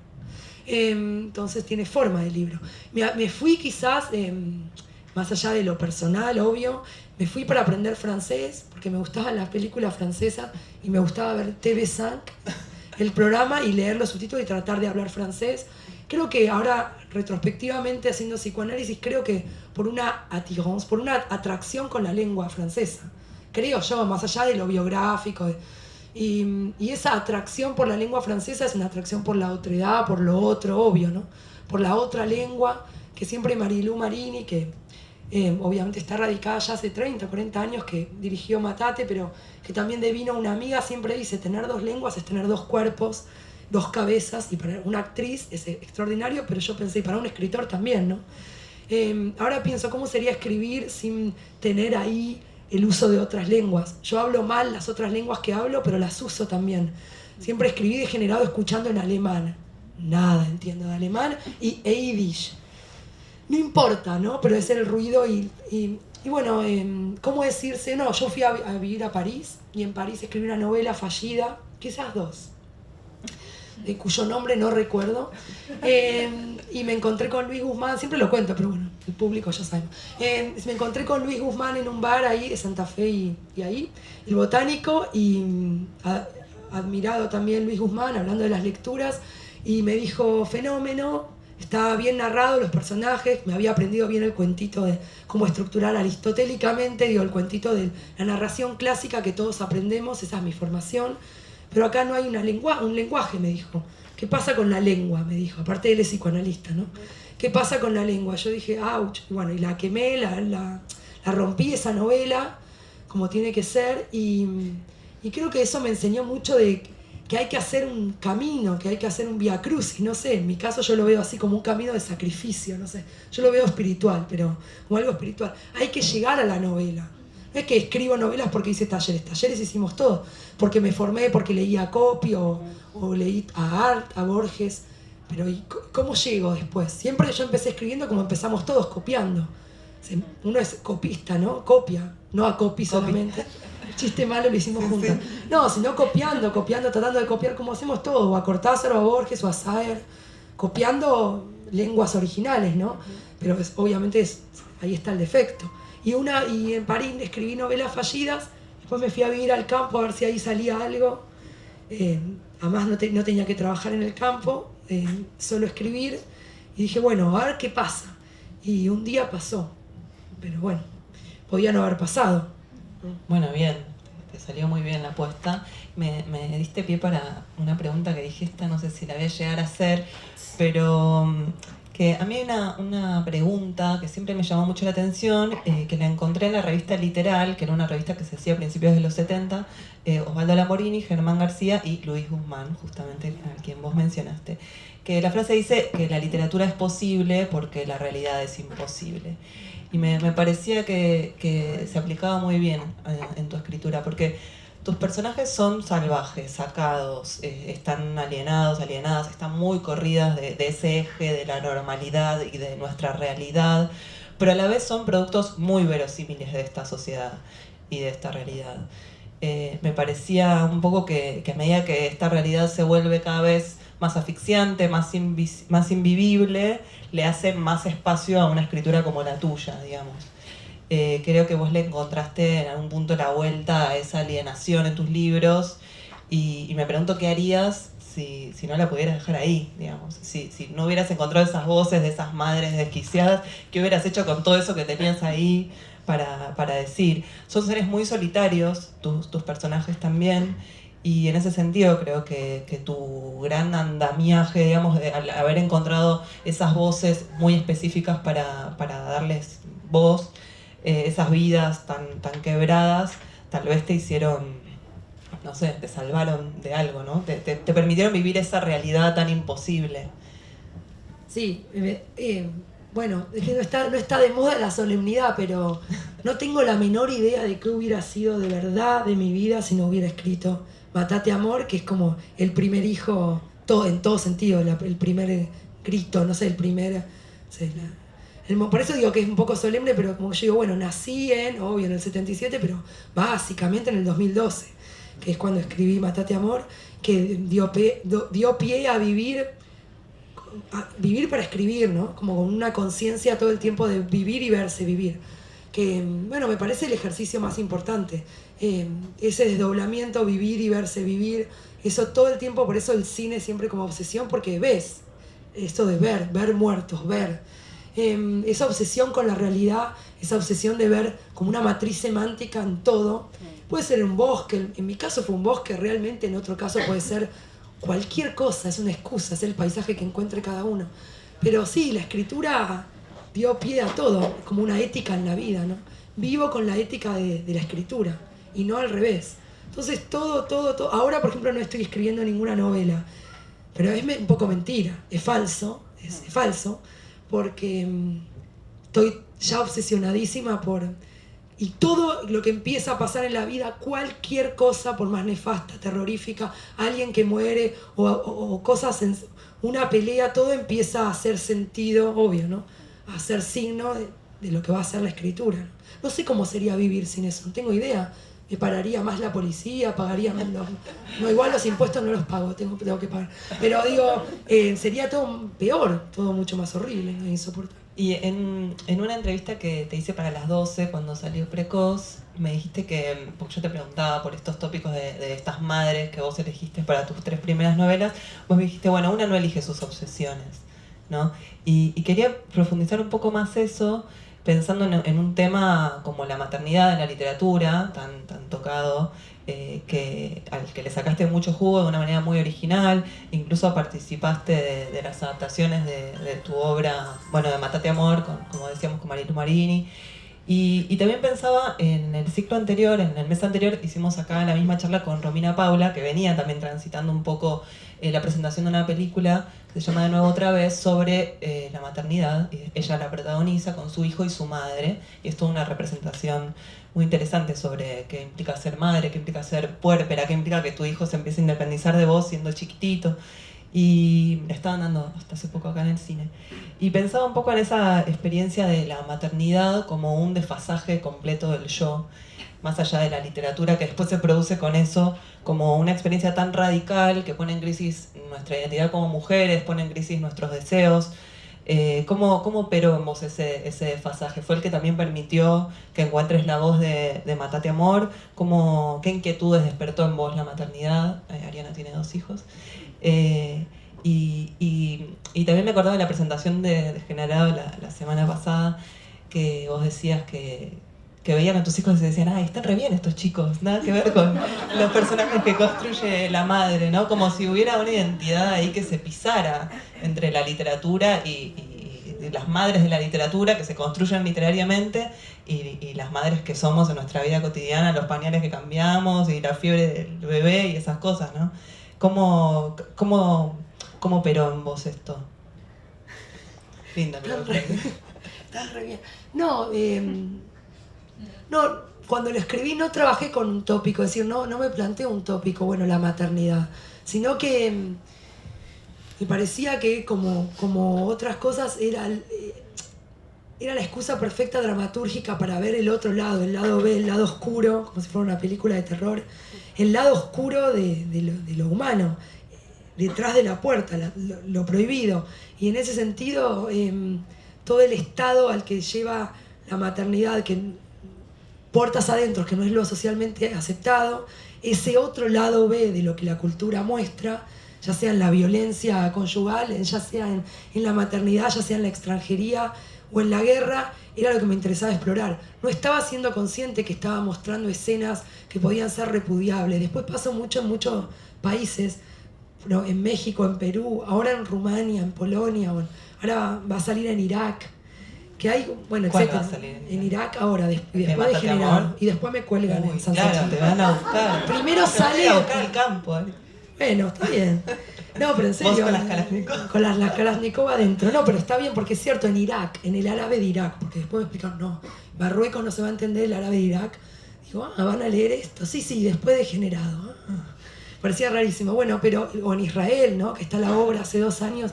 Entonces tiene forma de libro. Me fui quizás, más allá de lo personal, obvio, me fui para aprender francés, porque me gustaban las películas francesas y me gustaba ver TV5, el programa, y leer los subtítulos y tratar de hablar francés. Creo que ahora, retrospectivamente, haciendo psicoanálisis, creo que por una attirance, por una atracción con la lengua francesa. Creo yo, más allá de lo biográfico. Y esa atracción por la lengua francesa es una atracción por la otredad, por lo otro, obvio, ¿no? Por la otra lengua, que siempre Marilú Marini, que obviamente está radicada ya hace 30, 40 años, que dirigió Matate, pero que también devino una amiga, siempre dice, tener dos lenguas es tener dos cuerpos, dos cabezas, y para una actriz es extraordinario, pero yo pensé, y para un escritor también, ¿no? Ahora pienso, ¿cómo sería escribir sin tener ahí el uso de otras lenguas? Yo hablo mal las otras lenguas que hablo, pero las uso también. Siempre escribí degenerado escuchando en alemán. Nada entiendo de alemán, y Yiddish. No importa, ¿no? Pero es el ruido y bueno, ¿cómo decirse? No, yo fui a vivir a París, y en París escribí una novela fallida, quizás dos, cuyo nombre no recuerdo, y me encontré con Luis Guzmán, siempre lo cuento, pero bueno, el público ya sabe. Me encontré con Luis Guzmán en un bar ahí de Santa Fe y ahí, el Botánico, y admirado también Luis Guzmán, hablando de las lecturas, y me dijo, fenómeno, estaba bien narrado los personajes, me había aprendido bien el cuentito de cómo estructurar aristotélicamente, digo, el cuentito de la narración clásica que todos aprendemos, esa es mi formación. Pero acá no hay un lenguaje, me dijo. ¿Qué pasa con la lengua? Me dijo. Aparte él es psicoanalista, ¿no? ¿Qué pasa con la lengua? Yo dije, ouch. Y bueno, y la quemé, la rompí esa novela, como tiene que ser. Y creo que eso me enseñó mucho de que hay que hacer un camino, que hay que hacer un vía crucis. No sé, en mi caso yo lo veo así como un camino de sacrificio, no sé. Yo lo veo espiritual, pero como algo espiritual. Hay que llegar a la novela. No es que escribo novelas porque hice talleres hicimos todo, porque me formé, porque leí a Coppi o leí a Art, a Borges, pero ¿y cómo llego después? Siempre yo empecé escribiendo como empezamos todos, copiando. Uno es copista, ¿no? Copia, no a Coppi solamente. El chiste malo lo hicimos juntos. No, sino copiando, tratando de copiar como hacemos todos, o a Cortázar, o a Borges, o a Saer, copiando lenguas originales, ¿no? Pero obviamente ahí está el defecto. Y en París escribí novelas fallidas, después me fui a vivir al campo a ver si ahí salía algo. Además no tenía que trabajar en el campo, solo escribir. Y dije, bueno, a ver qué pasa. Y un día pasó, pero bueno, podía no haber pasado.
Bueno, bien, te salió muy bien la apuesta. Me diste pie para una pregunta que dijiste, no sé si la voy a llegar a hacer, pero que a mí hay una pregunta que siempre me llamó mucho la atención, que la encontré en la revista Literal, que era una revista que se hacía a principios de los 70, Osvaldo Lamborghini, Germán García y Luis Guzmán, justamente a quien vos mencionaste. Que la frase dice que la literatura es posible porque la realidad es imposible. Y me parecía que se aplicaba muy bien en tu escritura, porque tus personajes son salvajes, sacados, están alienadas, están muy corridas de ese eje de la normalidad y de nuestra realidad, pero a la vez son productos muy verosímiles de esta sociedad y de esta realidad. Me parecía un poco que a medida que esta realidad se vuelve cada vez más asfixiante, más invivible, le hace más espacio a una escritura como la tuya, digamos. Creo que vos le encontraste en algún punto la vuelta a esa alienación en tus libros y me pregunto qué harías si no la pudieras dejar ahí, digamos. Si no hubieras encontrado esas voces de esas madres desquiciadas, ¿qué hubieras hecho con todo eso que tenías ahí para decir? Son seres muy solitarios, tus personajes también, y en ese sentido creo que tu gran andamiaje, digamos, al haber encontrado esas voces muy específicas para darles voz, esas vidas tan quebradas, tal vez te hicieron, no sé, te salvaron de algo, ¿no? Te permitieron vivir esa realidad tan imposible.
Sí, bueno, es que no está de moda la solemnidad, pero no tengo la menor idea de qué hubiera sido de verdad de mi vida si no hubiera escrito Matate Amor, que es como el primer hijo, en todo sentido, el primer grito, no sé, el primer... O sea, por eso digo que es un poco solemne, pero como yo digo, bueno, nací obvio, en el 77, pero básicamente en el 2012, que es cuando escribí Matate Amor, que dio pie a vivir para escribir, ¿no? Como con una conciencia todo el tiempo de vivir y verse vivir. Que, bueno, me parece el ejercicio más importante. Ese desdoblamiento, vivir y verse vivir, eso todo el tiempo, por eso el cine siempre como obsesión, porque ves, esto de ver muertos, ver. Esa obsesión con la realidad, esa obsesión de ver como una matriz semántica en todo. Puede ser un bosque, en mi caso fue un bosque, realmente en otro caso puede ser cualquier cosa, es una excusa, es el paisaje que encuentre cada uno. Pero sí, la escritura dio pie a todo, como una ética en la vida, ¿no? Vivo con la ética de la escritura y no al revés. Entonces todo. Ahora, por ejemplo, no estoy escribiendo ninguna novela, pero es un poco mentira, es falso, es falso, porque estoy ya obsesionadísima y todo lo que empieza a pasar en la vida, cualquier cosa, por más nefasta, terrorífica, alguien que muere o cosas, una pelea, todo empieza a hacer sentido, obvio, ¿no? A hacer signo de lo que va a ser la escritura. No sé cómo sería vivir sin eso, no tengo idea. Me pararía más la policía, pagaría más no, igual los impuestos no los pago, tengo que pagar. Pero digo, sería todo peor, todo mucho más horrible, insoportable.
Y en una entrevista que te hice para las 12, cuando salió Precoz, me dijiste que, porque yo te preguntaba por estos tópicos de estas madres que vos elegiste para tus 3 primeras novelas, vos me dijiste, bueno, una no elige sus obsesiones, ¿no? Y quería profundizar un poco más eso, pensando en un tema como la maternidad en la literatura, tan tocado, al que le sacaste mucho jugo de una manera muy original, incluso participaste de las adaptaciones de tu obra, bueno, de Matate Amor, como decíamos, con Marilu Marini. Y también pensaba en el ciclo anterior, en el mes anterior, hicimos acá la misma charla con Romina Paula, que venía también transitando un poco la presentación de una película que se llama De Nuevo Otra Vez, sobre la maternidad. Ella la protagoniza con su hijo y su madre, y es toda una representación muy interesante sobre qué implica ser madre, qué implica ser puérpera, qué implica que tu hijo se empiece a independizar de vos siendo chiquitito. Y la estaban dando hasta hace poco acá en el cine. Y pensaba un poco en esa experiencia de la maternidad como un desfasaje completo del yo, más allá de la literatura que después se produce con eso, como una experiencia tan radical que pone en crisis nuestra identidad como mujeres, pone en crisis nuestros deseos. ¿Cómo operó en vos ese desfasaje? ¿Fue el que también permitió que encuentres la voz de Matate Amor? ¿Qué inquietudes despertó en vos la maternidad? Ariana tiene 2 hijos. Y también me acordaba de la presentación de Degenerado la semana pasada, que vos decías que veían a tus hijos y se decían, ay, están re bien estos chicos, nada que ver con los personajes que construye la madre, ¿no? Como si hubiera una identidad ahí que se pisara entre la literatura y las madres de la literatura que se construyen literariamente y las madres que somos en nuestra vida cotidiana, los pañales que cambiamos y la fiebre del bebé y esas cosas, ¿no? ¿Cómo operó en vos esto? Linda pregunta.
Están re bien. No, cuando lo escribí no trabajé con un tópico, es decir, no me planteé un tópico, bueno, la maternidad, sino que me parecía que como otras cosas era era la excusa perfecta dramatúrgica para ver el otro lado, el lado B, el lado oscuro, como si fuera una película de terror, el lado oscuro de lo humano, detrás de la puerta, lo prohibido. Y en ese sentido, todo el estado al que lleva la maternidad, que puertas adentro, que no es lo socialmente aceptado, ese otro lado B de lo que la cultura muestra, ya sea en la violencia conyugal, ya sea en la maternidad, ya sea en la extranjería o en la guerra, era lo que me interesaba explorar. No estaba siendo consciente que estaba mostrando escenas que podían ser repudiables. Después pasó mucho en muchos países, bueno, en México, en Perú, ahora en Rumania, en Polonia, bueno, ahora va a salir en Irak, que hay, bueno,
¿Cuál
etcétera.
va a salir
En Irak ahora, después de
Mátate
Generado,
Amor.
y después me cuelgan en San
Claro,
Sebastián.
te van a buscar.
Primero
Te van
sale...
a buscar al campo.
Bueno, está bien. No, pero en serio.
Vos con las Kalashnikov.
Con las Kalashnikov adentro. No, pero está bien porque es cierto, en Irak, en el árabe de Irak, porque después me explicaron, no, Marruecos no se va a entender el árabe de Irak. Digo, van a leer esto. Sí, después de Generado. Parecía rarísimo. Bueno, pero, o en Israel, ¿no? Que está la obra hace 2 años.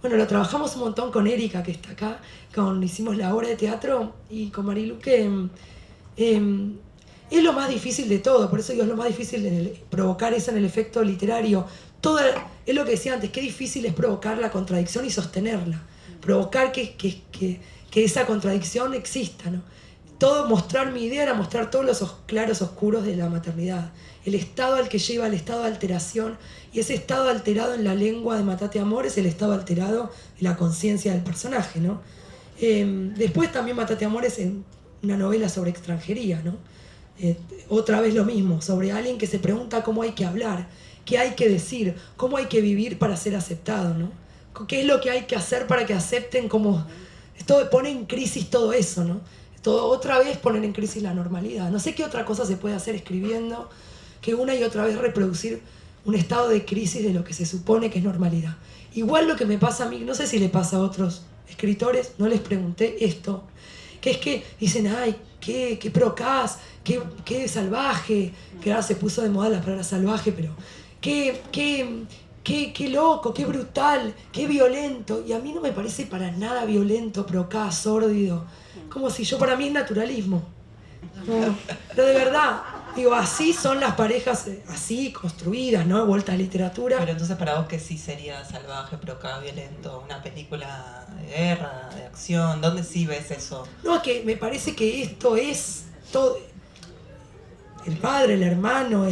Bueno, lo trabajamos un montón con Erika, que está acá, hicimos la obra de teatro, y con Marilu, que es lo más difícil de todo, por eso digo, es lo más difícil provocar eso en el efecto literario. Es lo que decía antes, qué difícil es provocar la contradicción y sostenerla, provocar que esa contradicción exista, ¿no? Mostrar mi idea era mostrar todos los claros oscuros de la maternidad, el estado al que lleva, el estado de alteración, y ese estado alterado en la lengua de Mátate Amor es el estado alterado de la conciencia del personaje, ¿no? Después también Mátate Amor es una novela sobre extranjería, ¿no? Otra vez lo mismo, sobre alguien que se pregunta cómo hay que hablar, qué hay que decir, cómo hay que vivir para ser aceptado, ¿no? ¿Qué es lo que hay que hacer para que acepten cómo... Esto pone en crisis todo eso, ¿no? Otra vez poner en crisis la normalidad. No sé qué otra cosa se puede hacer escribiendo que una y otra vez reproducir un estado de crisis de lo que se supone que es normalidad. Igual lo que me pasa a mí, no sé si le pasa a otros escritores, no les pregunté esto, que es que dicen, ay, qué procaz, qué salvaje, que ahora se puso de moda la palabra salvaje, pero qué loco, qué brutal, qué violento. Y a mí no me parece para nada violento, procaz, sórdido. Como si para mí es naturalismo. No, pero de verdad, digo, así son las parejas, así construidas, ¿no? Vuelta a literatura.
Pero entonces para vos, ¿qué sí sería salvaje, procaz, violento? ¿Una película de guerra, de acción? ¿Dónde sí ves eso?
No, que me parece que esto es todo. El padre, el hermano,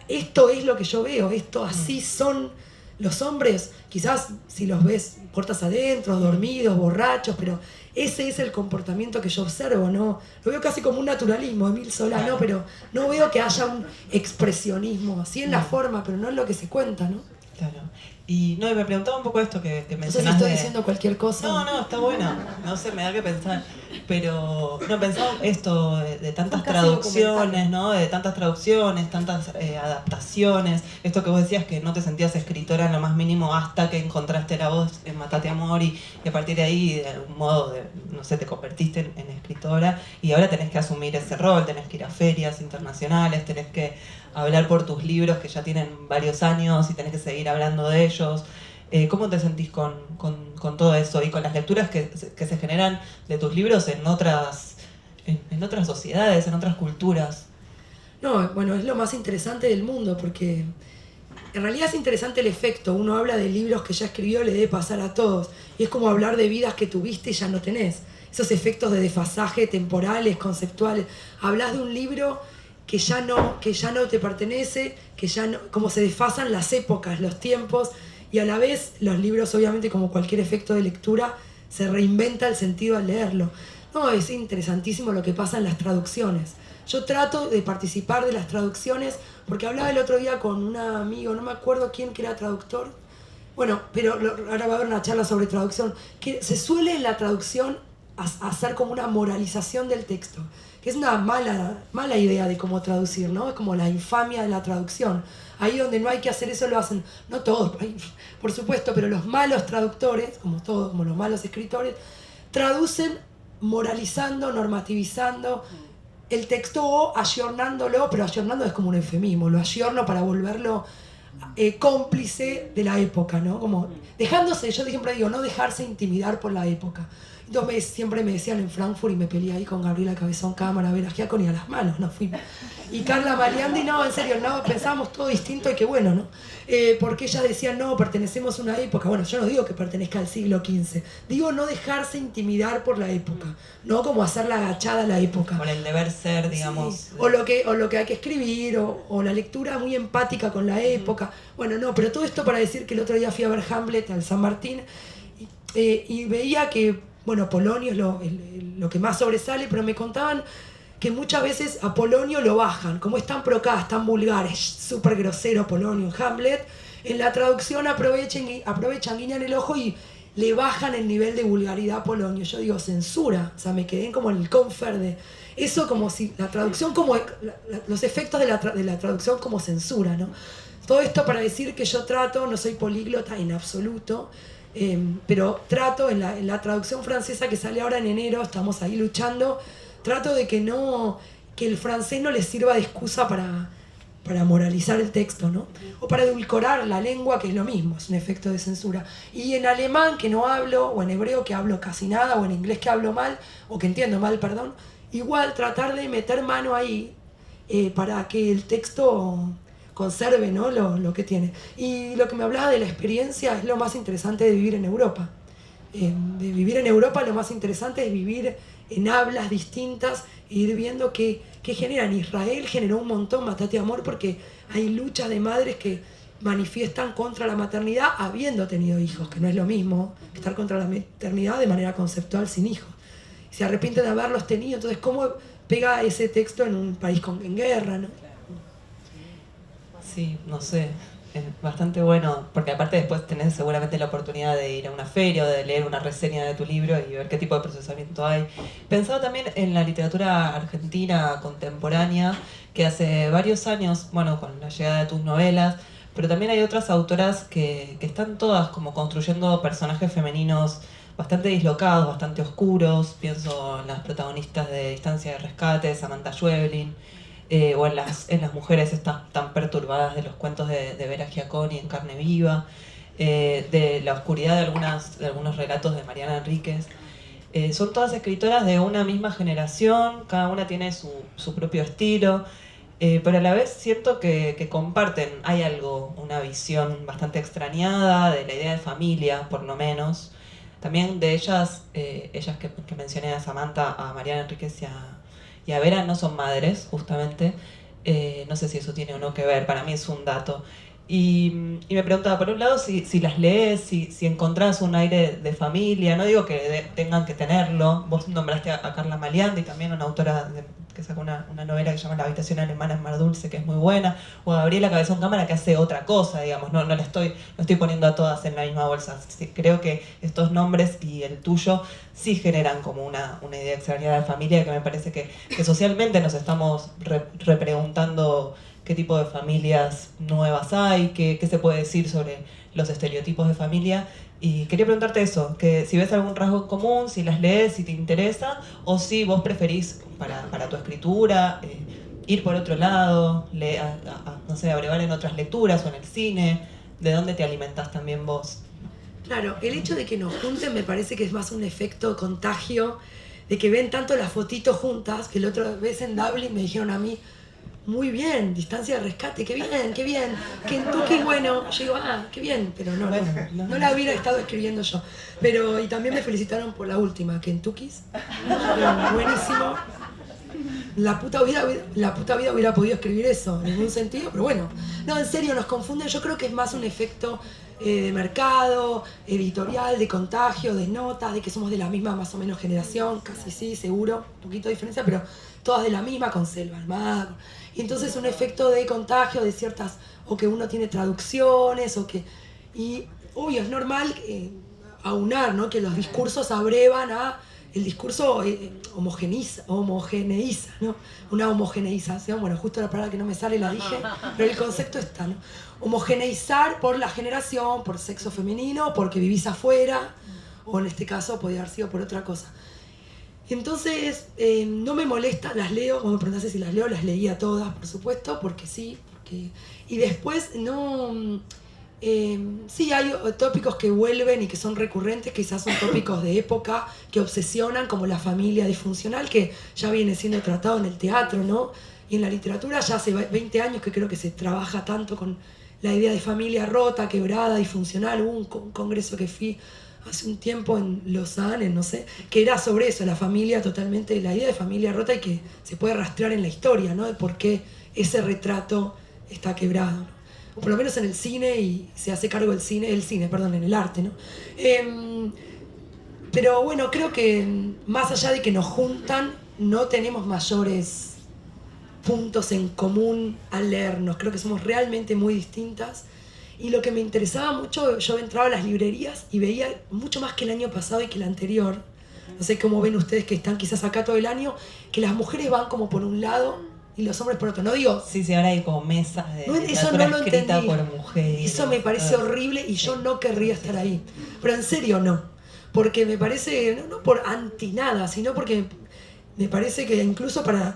esto es lo que yo veo, esto así son los hombres, quizás si los ves puertas adentro, dormidos, borrachos, pero ese es el comportamiento que yo observo, ¿no? Lo veo casi como un naturalismo, Emil Solá, ¿no? Pero no veo que haya un expresionismo, así en la forma, pero no en lo que se cuenta, ¿no?
Claro. Y no, y me preguntaba un poco esto que mencionaste.
No sé si estoy diciendo cualquier cosa.
No, está bueno. No sé, me da que pensar. Pero, no, pensaba esto de tantas traducciones, ¿no? De tantas traducciones, tantas adaptaciones. Esto que vos decías, que no te sentías escritora en lo más mínimo hasta que encontraste la voz en Mátate Amor y a partir de ahí, de algún modo, no sé, te convertiste en escritora y ahora tenés que asumir ese rol, tenés que ir a ferias internacionales, tenés que hablar por tus libros que ya tienen varios años y tenés que seguir hablando de ellos. ¿Cómo te sentís con todo eso y con las lecturas que se generan de tus libros en otras sociedades, en otras culturas?
No, bueno, es lo más interesante del mundo porque en realidad es interesante el efecto. Uno habla de libros que ya escribió, le debe pasar a todos. Y es como hablar de vidas que tuviste y ya no tenés. Esos efectos de desfasaje temporales, conceptuales. Hablas de un libro que ya no te pertenece, que ya no, como se desfasan las épocas, los tiempos, y a la vez los libros, obviamente, como cualquier efecto de lectura, se reinventa el sentido al leerlo. No, es interesantísimo lo que pasa en las traducciones. Yo trato de participar de las traducciones, porque hablaba el otro día con un amigo, no me acuerdo quién que era traductor, bueno, pero ahora va a haber una charla sobre traducción, que se suele en la traducción hacer como una moralización del texto, que es una mala idea de cómo traducir, ¿no? Es como la infamia de la traducción. Ahí donde no hay que hacer eso lo hacen, no todos, por supuesto, pero los malos traductores, como todos, como los malos escritores, traducen moralizando, normativizando el texto o ayornándolo, pero ayornando es como un eufemismo, lo ayorno para volverlo cómplice de la época, ¿no? Como dejándose, yo siempre digo, no dejarse intimidar por la época. Entonces siempre me decían en Frankfurt y me peleé ahí con Gabriela Cabezón Cámara, Vera Giaconi a las manos, nos fuimos. Y Carla Maliandi, no, en serio, no, pensábamos todo distinto y qué bueno, ¿no? Porque ellas decían, no, pertenecemos a una época. Bueno, yo no digo que pertenezca al siglo XV, digo no dejarse intimidar por la época, no como hacer la agachada a la época.
Por el deber ser, digamos.
Sí, o lo que hay que escribir, o la lectura muy empática con la época. Bueno, no, pero todo esto para decir que el otro día fui a ver Hamlet al San Martín y veía que, bueno, Polonio es lo que más sobresale, pero me contaban que muchas veces a Polonio lo bajan, como es tan procaz, tan vulgar, es súper grosero Polonio en Hamlet, en la traducción aprovechan, guiñan el ojo y le bajan el nivel de vulgaridad a Polonio. Yo digo, censura, o sea, me quedé como en el confer de eso, como si la traducción, como los efectos de la traducción como censura, ¿no? Todo esto para decir que yo trato, no soy políglota en absoluto, pero trato en la traducción francesa que sale ahora en enero, estamos ahí luchando, trato de que el francés no les sirva de excusa para moralizar el texto, ¿no? O para edulcorar la lengua, que es lo mismo, es un efecto de censura. Y en alemán, que no hablo, o en hebreo, que hablo casi nada, o en inglés, que hablo mal, o que entiendo mal, perdón, igual tratar de meter mano ahí para que el texto conserve, ¿no? lo que tiene. Y lo que me hablaba de la experiencia es lo más interesante de vivir en Europa. De vivir en Europa lo más interesante es vivir en hablas distintas e ir viendo qué generan. Israel generó un montón Matate Amor porque hay luchas de madres que manifiestan contra la maternidad habiendo tenido hijos, que no es lo mismo que estar contra la maternidad de manera conceptual sin hijos. Se arrepienten de haberlos tenido, entonces ¿cómo pega ese texto en un país en guerra, ¿no?
Sí, no sé, es bastante bueno, porque aparte después tenés seguramente la oportunidad de ir a una feria o de leer una reseña de tu libro y ver qué tipo de procesamiento hay. Pensaba también en la literatura argentina contemporánea, que hace varios años, bueno, con la llegada de tus novelas, pero también hay otras autoras que están todas como construyendo personajes femeninos bastante dislocados, bastante oscuros. Pienso en las protagonistas de Distancia de Rescate, Samantha Schweblin, o en las mujeres estas tan perturbadas de los cuentos de Vera Giaconi en Carne Viva, de la oscuridad de algunos relatos de Mariana Enríquez. Son todas escritoras de una misma generación, cada una tiene su propio estilo, pero a la vez siento que comparten, hay algo, una visión bastante extrañada de la idea de familia, por lo menos. También de ellas que mencioné, a Samantha, a Mariana Enríquez y a Vera, no son madres, justamente. No sé si eso tiene o no que ver, para mí es un dato. Y me preguntaba, por un lado, si las lees, si encontrás un aire de familia. No digo que tengan que tenerlo. Vos nombraste a Carla Maliandi, también una autora que sacó una novela que se llama La habitación alemana en Mar Dulce, que es muy buena. O a Gabriela Cabezón Cámara, que hace otra cosa, digamos. No estoy poniendo a todas en la misma bolsa. Sí, creo que estos nombres y el tuyo sí generan como una idea extrañada de familia, que me parece que socialmente nos estamos repreguntando qué tipo de familias nuevas hay, qué se puede decir sobre los estereotipos de familia. Y quería preguntarte eso, que si ves algún rasgo en común, si las lees, si te interesa, o si vos preferís para tu escritura ir por otro lado, no sé, abrevar en otras lecturas o en el cine. ¿De dónde te alimentás también vos?
Claro, el hecho de que nos junten me parece que es más un efecto contagio, de que ven tanto las fotitos juntas, que la otra vez en Dublin me dijeron a mí, muy bien, Distancia de Rescate, qué bien, Kentucky, bueno, yo digo, qué bien, pero no la hubiera estado escribiendo yo. Y también me felicitaron por la última, Kentucky's, buenísimo. La puta vida hubiera podido escribir eso, en ningún sentido, pero bueno. No, en serio, nos confunden, yo creo que es más un efecto de mercado, editorial, de contagio, de notas, de que somos de la misma más o menos generación, casi sí, seguro, un poquito de diferencia, pero todas de la misma, con Selva Almagro. Y entonces un efecto de contagio de ciertas, o que uno tiene traducciones, y obvio, es normal aunar, ¿no? Que los discursos abrevan el discurso homogeneiza, ¿no? Una homogeneización, bueno, justo la palabra que no me sale la dije, pero el concepto está, ¿no? Homogeneizar por la generación, por sexo femenino, porque vivís afuera, o en este caso podría haber sido por otra cosa. Entonces, no me molesta, las leo, como me preguntaste si las leo, las leía todas, por supuesto, porque sí, Y después no... sí, hay tópicos que vuelven y que son recurrentes, quizás son tópicos de época que obsesionan, como la familia disfuncional, que ya viene siendo tratado en el teatro, ¿no? Y en la literatura ya hace 20 años que creo que se trabaja tanto con la idea de familia rota, quebrada, disfuncional. Hubo un congreso que fui hace un tiempo en Lausanne, no sé, que era sobre eso, la familia totalmente, la idea de familia rota y que se puede rastrear en la historia, ¿no? De por qué ese retrato está quebrado, ¿no? Por lo menos en el cine, y se hace cargo el cine, en el arte, ¿no? Pero bueno, creo que más allá de que nos juntan, no tenemos mayores puntos en común al leernos. Creo que somos realmente muy distintas. Y lo que me interesaba mucho, yo entraba a las librerías y veía mucho más que el año pasado y que el anterior. No sé cómo ven ustedes que están quizás acá todo el año, que las mujeres van como por un lado y los hombres por otro. No digo...
Sí, ahora hay como mesas de
eso no lo
escrita
entendí.
por mujeres.
Eso me parece horrible y yo no querría estar ahí. Pero en serio no. Porque me parece, no por anti nada, sino porque me parece que incluso para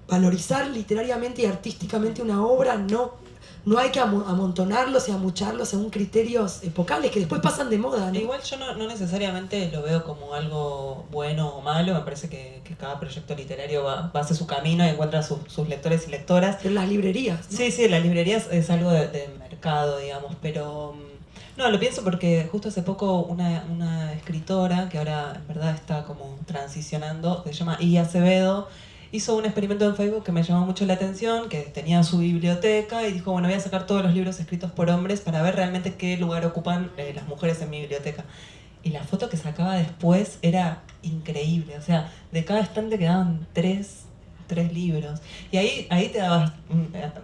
valorizar literariamente y artísticamente una obra no hay que amontonarlos y amucharlos según criterios epocales que después pasan de moda, ¿no?
Igual yo no necesariamente lo veo como algo bueno o malo. Me parece que cada proyecto literario va hacia su camino y encuentra sus lectores y lectoras.
Pero las librerías, ¿no?
Sí, las librerías es algo de mercado, digamos, pero... No, lo pienso porque justo hace poco una escritora que ahora en verdad está como transicionando, que se llama I. Acevedo, hizo un experimento en Facebook que me llamó mucho la atención, que tenía su biblioteca y dijo, bueno, voy a sacar todos los libros escritos por hombres para ver realmente qué lugar ocupan las mujeres en mi biblioteca. Y la foto que sacaba después era increíble, o sea, de cada estante quedaban tres libros. Y ahí te dabas,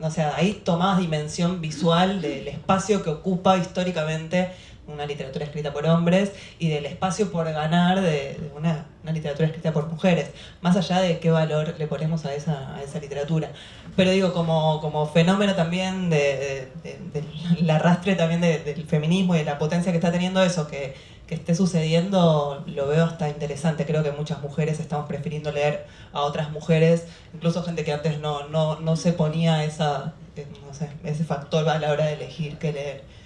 o sea, ahí tomabas dimensión visual del espacio que ocupa históricamente una literatura escrita por hombres y del espacio por ganar de una literatura escrita por mujeres, más allá de qué valor le ponemos a esa literatura. Pero digo, como fenómeno también del arrastre también del feminismo y de la potencia que está teniendo eso, que esté sucediendo, lo veo hasta interesante. Creo que muchas mujeres estamos prefiriendo leer a otras mujeres, incluso gente que antes no se ponía ese factor a la hora de elegir qué leer.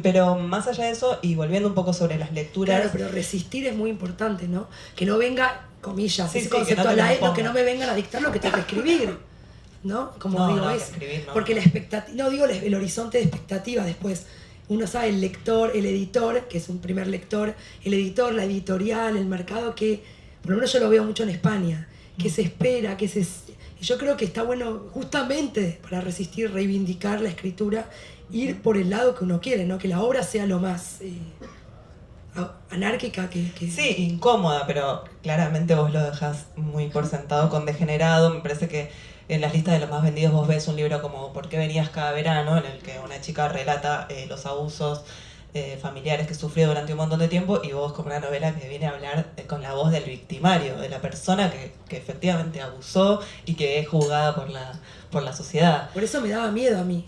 Pero más allá de eso, y volviendo un poco sobre las lecturas...
Claro, pero resistir es muy importante, ¿no? Que no venga, comillas, ese concepto
que
que no me vengan a dictar lo que tengo que escribir, ¿no? Como digo eso. Porque la expectativa, no digo el horizonte de expectativa después. Uno sabe el lector, el editor, que es un primer lector, el editor, la editorial, el mercado, que por lo menos yo lo veo mucho en España, que se espera, y yo creo que está bueno justamente para resistir, reivindicar la escritura, ir por el lado que uno quiere, ¿no? Que la obra sea lo más anárquica que...
Sí, incómoda, pero claramente vos lo dejás muy por sentado con Degenerado. Me parece que en las listas de los más vendidos vos ves un libro como ¿Por qué venías cada verano?, en el que una chica relata los abusos familiares que sufrió durante un montón de tiempo, y vos como una novela que viene a hablar con la voz del victimario, de la persona que efectivamente abusó y que es juzgada por la sociedad.
Por eso me daba miedo a mí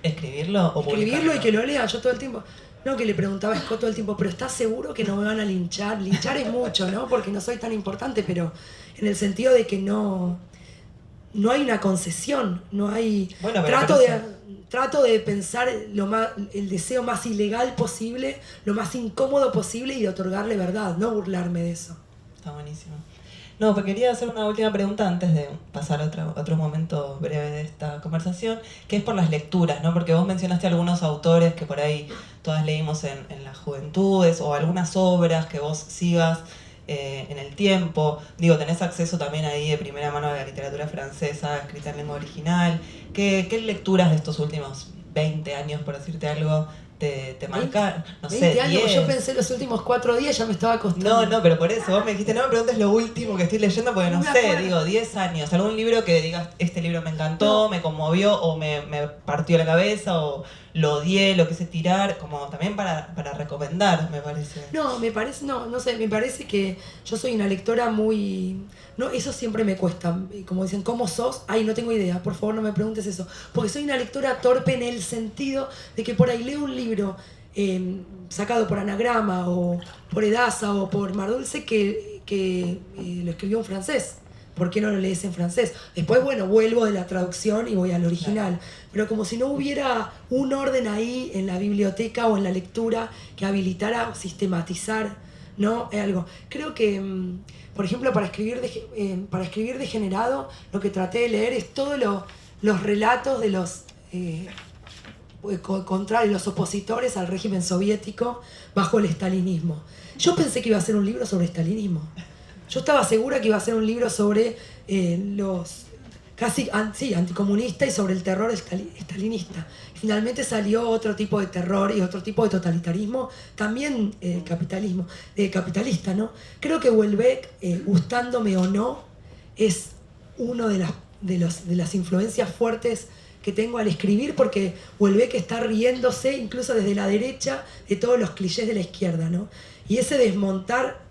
¿Escribirlo o publicarlo?
Escribirlo y que lo lea yo todo el tiempo. No, que le preguntaba a Scott todo el tiempo, pero ¿estás seguro que no me van a linchar? Linchar es mucho, ¿no? Porque no soy tan importante, pero en el sentido de que no hay una concesión, no hay...
Bueno,
trato de pensar el deseo más ilegal posible, lo más incómodo posible, y de otorgarle verdad, no burlarme de eso.
Está buenísimo. No, porque quería hacer una última pregunta antes de pasar a otro momento breve de esta conversación, que es por las lecturas, ¿no? Porque vos mencionaste algunos autores que por ahí todas leímos en las juventudes, o algunas obras que vos sigas en el tiempo. Digo, tenés acceso también ahí de primera mano a la literatura francesa escrita en lengua original. ¿Qué lecturas de estos últimos 20 años, por decirte algo, te marcaron? No sé,
20 años,
10.
yo pensé los últimos 4 días ya me estaba costando.
No, pero por eso vos me dijiste, no me preguntes lo último que estoy leyendo, porque no sé, digo, 10 años. Algún libro que digas, este libro me encantó, me conmovió, o me partió la cabeza, o lo odié, lo quise tirar, como también para recomendar, me parece.
No, me parece que yo soy una lectora muy... No, eso siempre me cuesta. Como dicen, ¿cómo sos? Ay, no tengo idea, por favor no me preguntes eso. Porque soy una lectora torpe en el sentido de que por ahí leo un libro sacado por Anagrama, o por Edasa, o por Mar Dulce, que lo escribió un francés. ¿por qué no lo lees en francés? Después, bueno, vuelvo de la traducción y voy al original. Pero como si no hubiera un orden ahí en la biblioteca o en la lectura que habilitara sistematizar, ¿no? Algo. Creo que, por ejemplo, para escribir degenerado, lo que traté de leer es todos los relatos de los contrarios, los opositores al régimen soviético bajo el estalinismo. Yo pensé que iba a ser un libro sobre estalinismo. Yo estaba segura que iba a ser un libro sobre los anticomunistas y sobre el terror estalinista. Finalmente salió otro tipo de terror y otro tipo de totalitarismo, también capitalista, ¿no? Creo que Houellebecq, gustándome o no, es uno de las influencias fuertes que tengo al escribir, porque Houellebecq está riéndose incluso desde la derecha de todos los clichés de la izquierda, ¿no? Y ese desmontar,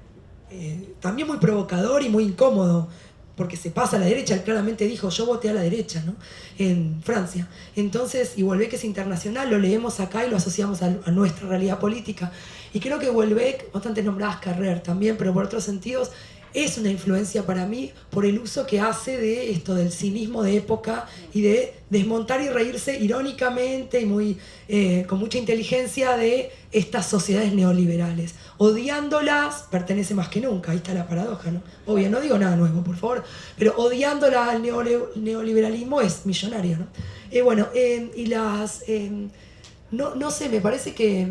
también muy provocador y muy incómodo, porque se pasa a la derecha. Él claramente dijo, yo voté a la derecha, ¿no? En Francia. Entonces, y Houellebecq es internacional, lo leemos acá y lo asociamos a nuestra realidad política. Y creo que Houellebecq, vos antes nombrabas Carrer también, pero por otros sentidos, es una influencia para mí por el uso que hace de esto, del cinismo de época y de desmontar y reírse irónicamente y con mucha inteligencia de estas sociedades neoliberales. Odiándolas, pertenece más que nunca, ahí está la paradoja, ¿no? Obvio, no digo nada nuevo, por favor, pero odiándolas al neoliberalismo es millonario, ¿no? No sé, me parece que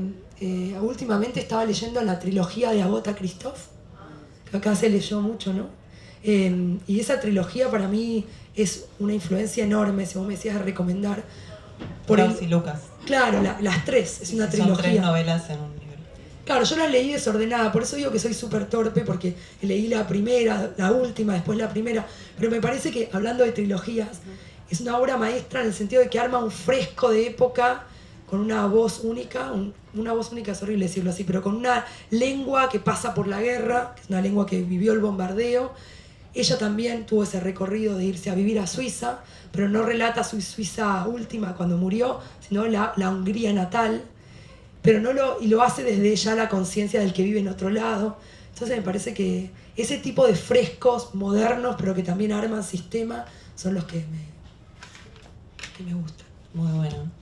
últimamente estaba leyendo la trilogía de Agatha Christophe, que acá se leyó mucho, ¿no? Y esa trilogía para mí es una influencia enorme, si vos me decías de recomendar.
Proust y Lucas.
Claro, las tres, es una trilogía.
Son 3 novelas en un libro.
Claro, yo las leí desordenada, por eso digo que soy súper torpe, porque leí la primera, la última, después la primera, pero me parece que, hablando de trilogías, es una obra maestra en el sentido de que arma un fresco de época con una voz única, una voz única es horrible decirlo así, pero con una lengua que pasa por la guerra, que es una lengua que vivió el bombardeo. Ella también tuvo ese recorrido de irse a vivir a Suiza, pero no relata su Suiza última cuando murió, sino la Hungría natal, pero y lo hace desde ya la conciencia del que vive en otro lado. Entonces me parece que ese tipo de frescos modernos, pero que también arman sistema, son los que me gustan.
Muy bueno.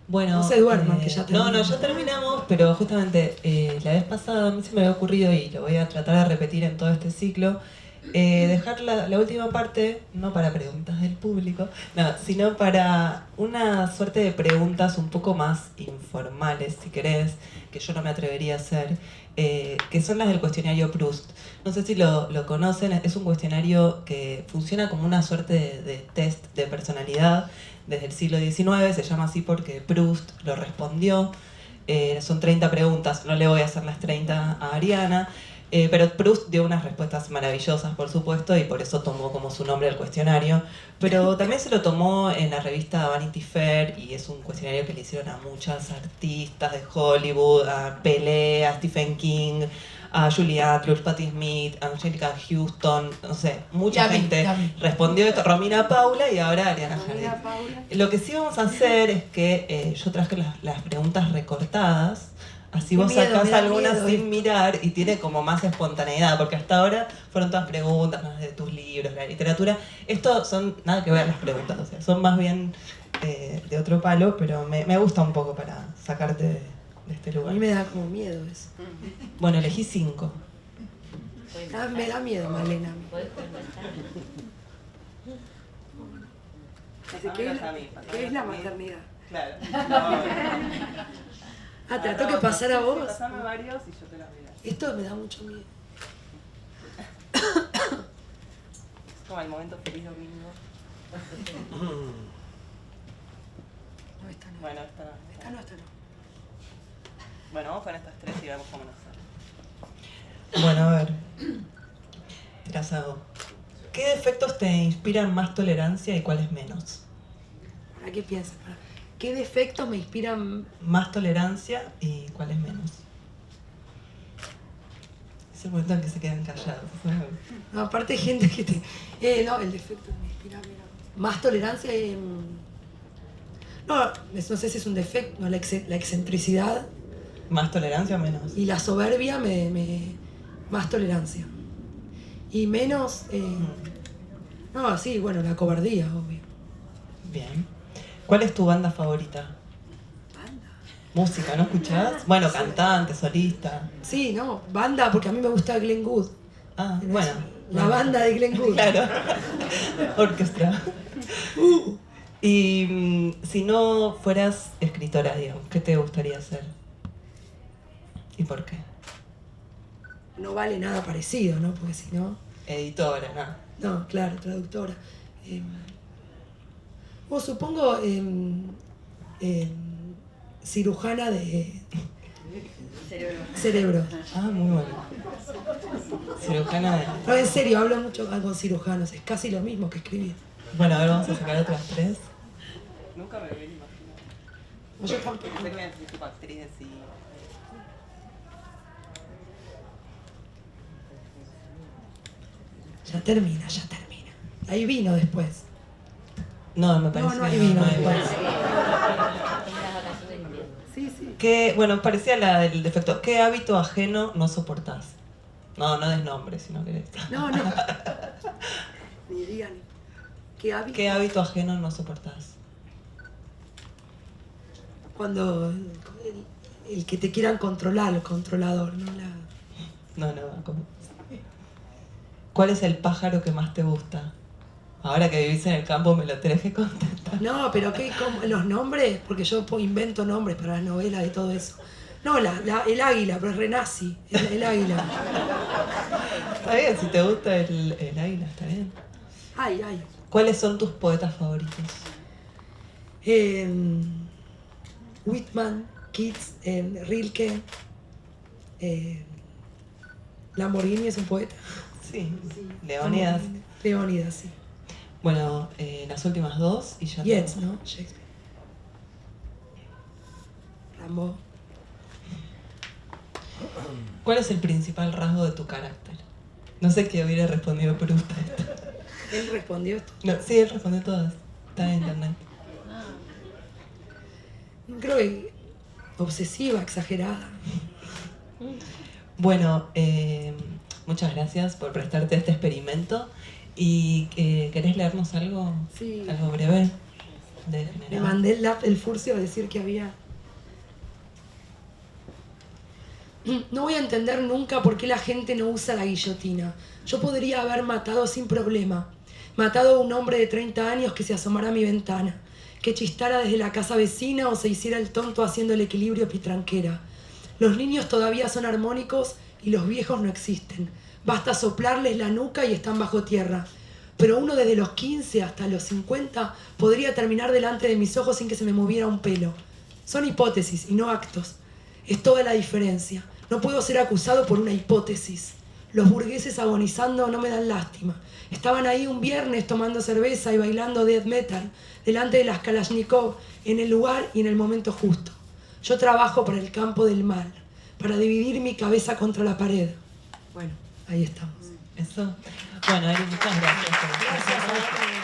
Bueno,
no se duerman, que ya terminamos.
No, ya terminamos, pero justamente la vez pasada a mí se me había ocurrido, y lo voy a tratar de repetir en todo este ciclo, dejar la última parte, no para preguntas del público, sino para una suerte de preguntas un poco más informales, si querés, que yo no me atrevería a hacer, que son las del cuestionario Proust. No sé si lo conocen, es un cuestionario que funciona como una suerte de test de personalidad desde el siglo XIX, se llama así porque Proust lo respondió. Son 30 preguntas, no le voy a hacer las 30 a Ariana, pero Proust dio unas respuestas maravillosas, por supuesto, y por eso tomó como su nombre el cuestionario. Pero también se lo tomó en la revista Vanity Fair, y es un cuestionario que le hicieron a muchas artistas de Hollywood, a Pelé, a Stephen King, a Julie Andrews, Patti Smith, Angelica Houston, no sé, mucha gente respondió esto, Romina Paula y ahora Ariana Hardy. Lo que sí vamos a hacer es que yo traje las preguntas recortadas, así vos sacás algunas sin mirar y tiene como más espontaneidad, porque hasta ahora fueron todas preguntas más de tus libros, la literatura. Esto son nada que ver las preguntas, o sea, son más bien de otro palo, pero me gusta un poco para sacarte de este lugar.
A mí me da como miedo eso.
Bueno, elegí 5.
Me da miedo, Malena. ¿Qué es la maternidad?
Claro.
Te la tengo que pasar a vos.
Pasame varios y yo te las diré.
Esto me da mucho miedo.
Es como el momento feliz domingo.
No, esta no.
Bueno, esta no.
Esta no.
Bueno, vamos con estas 3 y vemos cómo nos sale. Bueno, a ver. Te las hago. ¿Qué defectos te inspiran más tolerancia y cuáles menos?
¿Para qué piensas? ¿Qué defectos me inspiran
más tolerancia y cuáles menos? Es el momento en que se quedan callados.
No, aparte hay gente que te... no, el defecto me inspira más tolerancia y... no sé si es un defecto, no, la excentricidad.
¿Más tolerancia o menos?
Y la soberbia más tolerancia. Y menos... No, sí, bueno, la cobardía, obvio.
Bien. ¿Cuál es tu banda favorita? Música, ¿no escuchás? Bueno, cantante, solista.
Sí, no, banda, porque a mí me gusta Glenn Good.
Ah, bueno.
La banda de Glenn Good.
Claro. Orquestra. Y si no fueras escritora, digamos, ¿qué te gustaría hacer? ¿Y por qué?
No vale nada parecido, ¿no? Porque si no...
Editora, ¿no?
No, claro, traductora. O supongo cirujana de cerebro.
Ah, muy bueno. Cirujana de...
No, en serio, hablo mucho con cirujanos. Es casi lo mismo que escribir.
Bueno, a ver, vamos a sacar otras 3. Nunca me hubiera imaginado.
No, yo tampoco.
Pensé que me decís tipo actriz y...
Ya termina. Ahí vino después.
No, me parece
No hay
que
vino
no hay
después.
vino.
Sí.
¿Qué, bueno, parecía la del defecto. ¿Qué hábito ajeno no soportás? No des nombres si no querés.
No. Ni digan.
¿Qué hábito ajeno no soportás?
Cuando el que te quieran controlar, el controlador, ¿no?
No, ¿cómo? ¿Cuál es el pájaro que más te gusta? Ahora que vivís en el campo me lo tenés que contestar.
No, pero los nombres, porque yo invento nombres para las novelas y todo eso. No, el águila, pero es renazi, el águila.
Está bien, si te gusta el águila, está bien.
Ay.
¿Cuáles son tus poetas favoritos?
Whitman, Keats, Rilke. Lamborghini es un poeta.
Sí, Leónidas.
Leónidas, sí.
Bueno, las últimas 2 y ya...
Yeats, ¿no? Shakespeare. Rimbaud.
¿Cuál es el principal rasgo de tu carácter? No sé qué hubiera respondido por usted.
Él respondió esto.
No, sí, él respondió todas. Está en internet.
Creo que obsesiva, exagerada.
Bueno, muchas gracias por prestarte a este experimento. ¿Y querés leernos algo?
Sí.
Algo breve de
Me
general.
mandé el furcio a decir que había... No voy a entender nunca por qué la gente no usa la guillotina. Yo podría haber matado sin problema. Matado a un hombre de 30 años que se asomara a mi ventana, que chistara desde la casa vecina o se hiciera el tonto haciendo el equilibrio pitranquera. Los niños todavía son armónicos y los viejos no existen. Basta soplarles la nuca y están bajo tierra. Pero uno desde los 15 hasta los 50 podría terminar delante de mis ojos sin que se me moviera un pelo. Son hipótesis y no actos. Es toda la diferencia. No puedo ser acusado por una hipótesis. Los burgueses agonizando no me dan lástima. Estaban ahí un viernes tomando cerveza y bailando death metal delante de las Kalashnikov en el lugar y en el momento justo. Yo trabajo para el campo del mal, para dividir mi cabeza contra la pared. Bueno, ahí estamos.
Eso. Bueno, Ari, muchas gracias.
Gracias.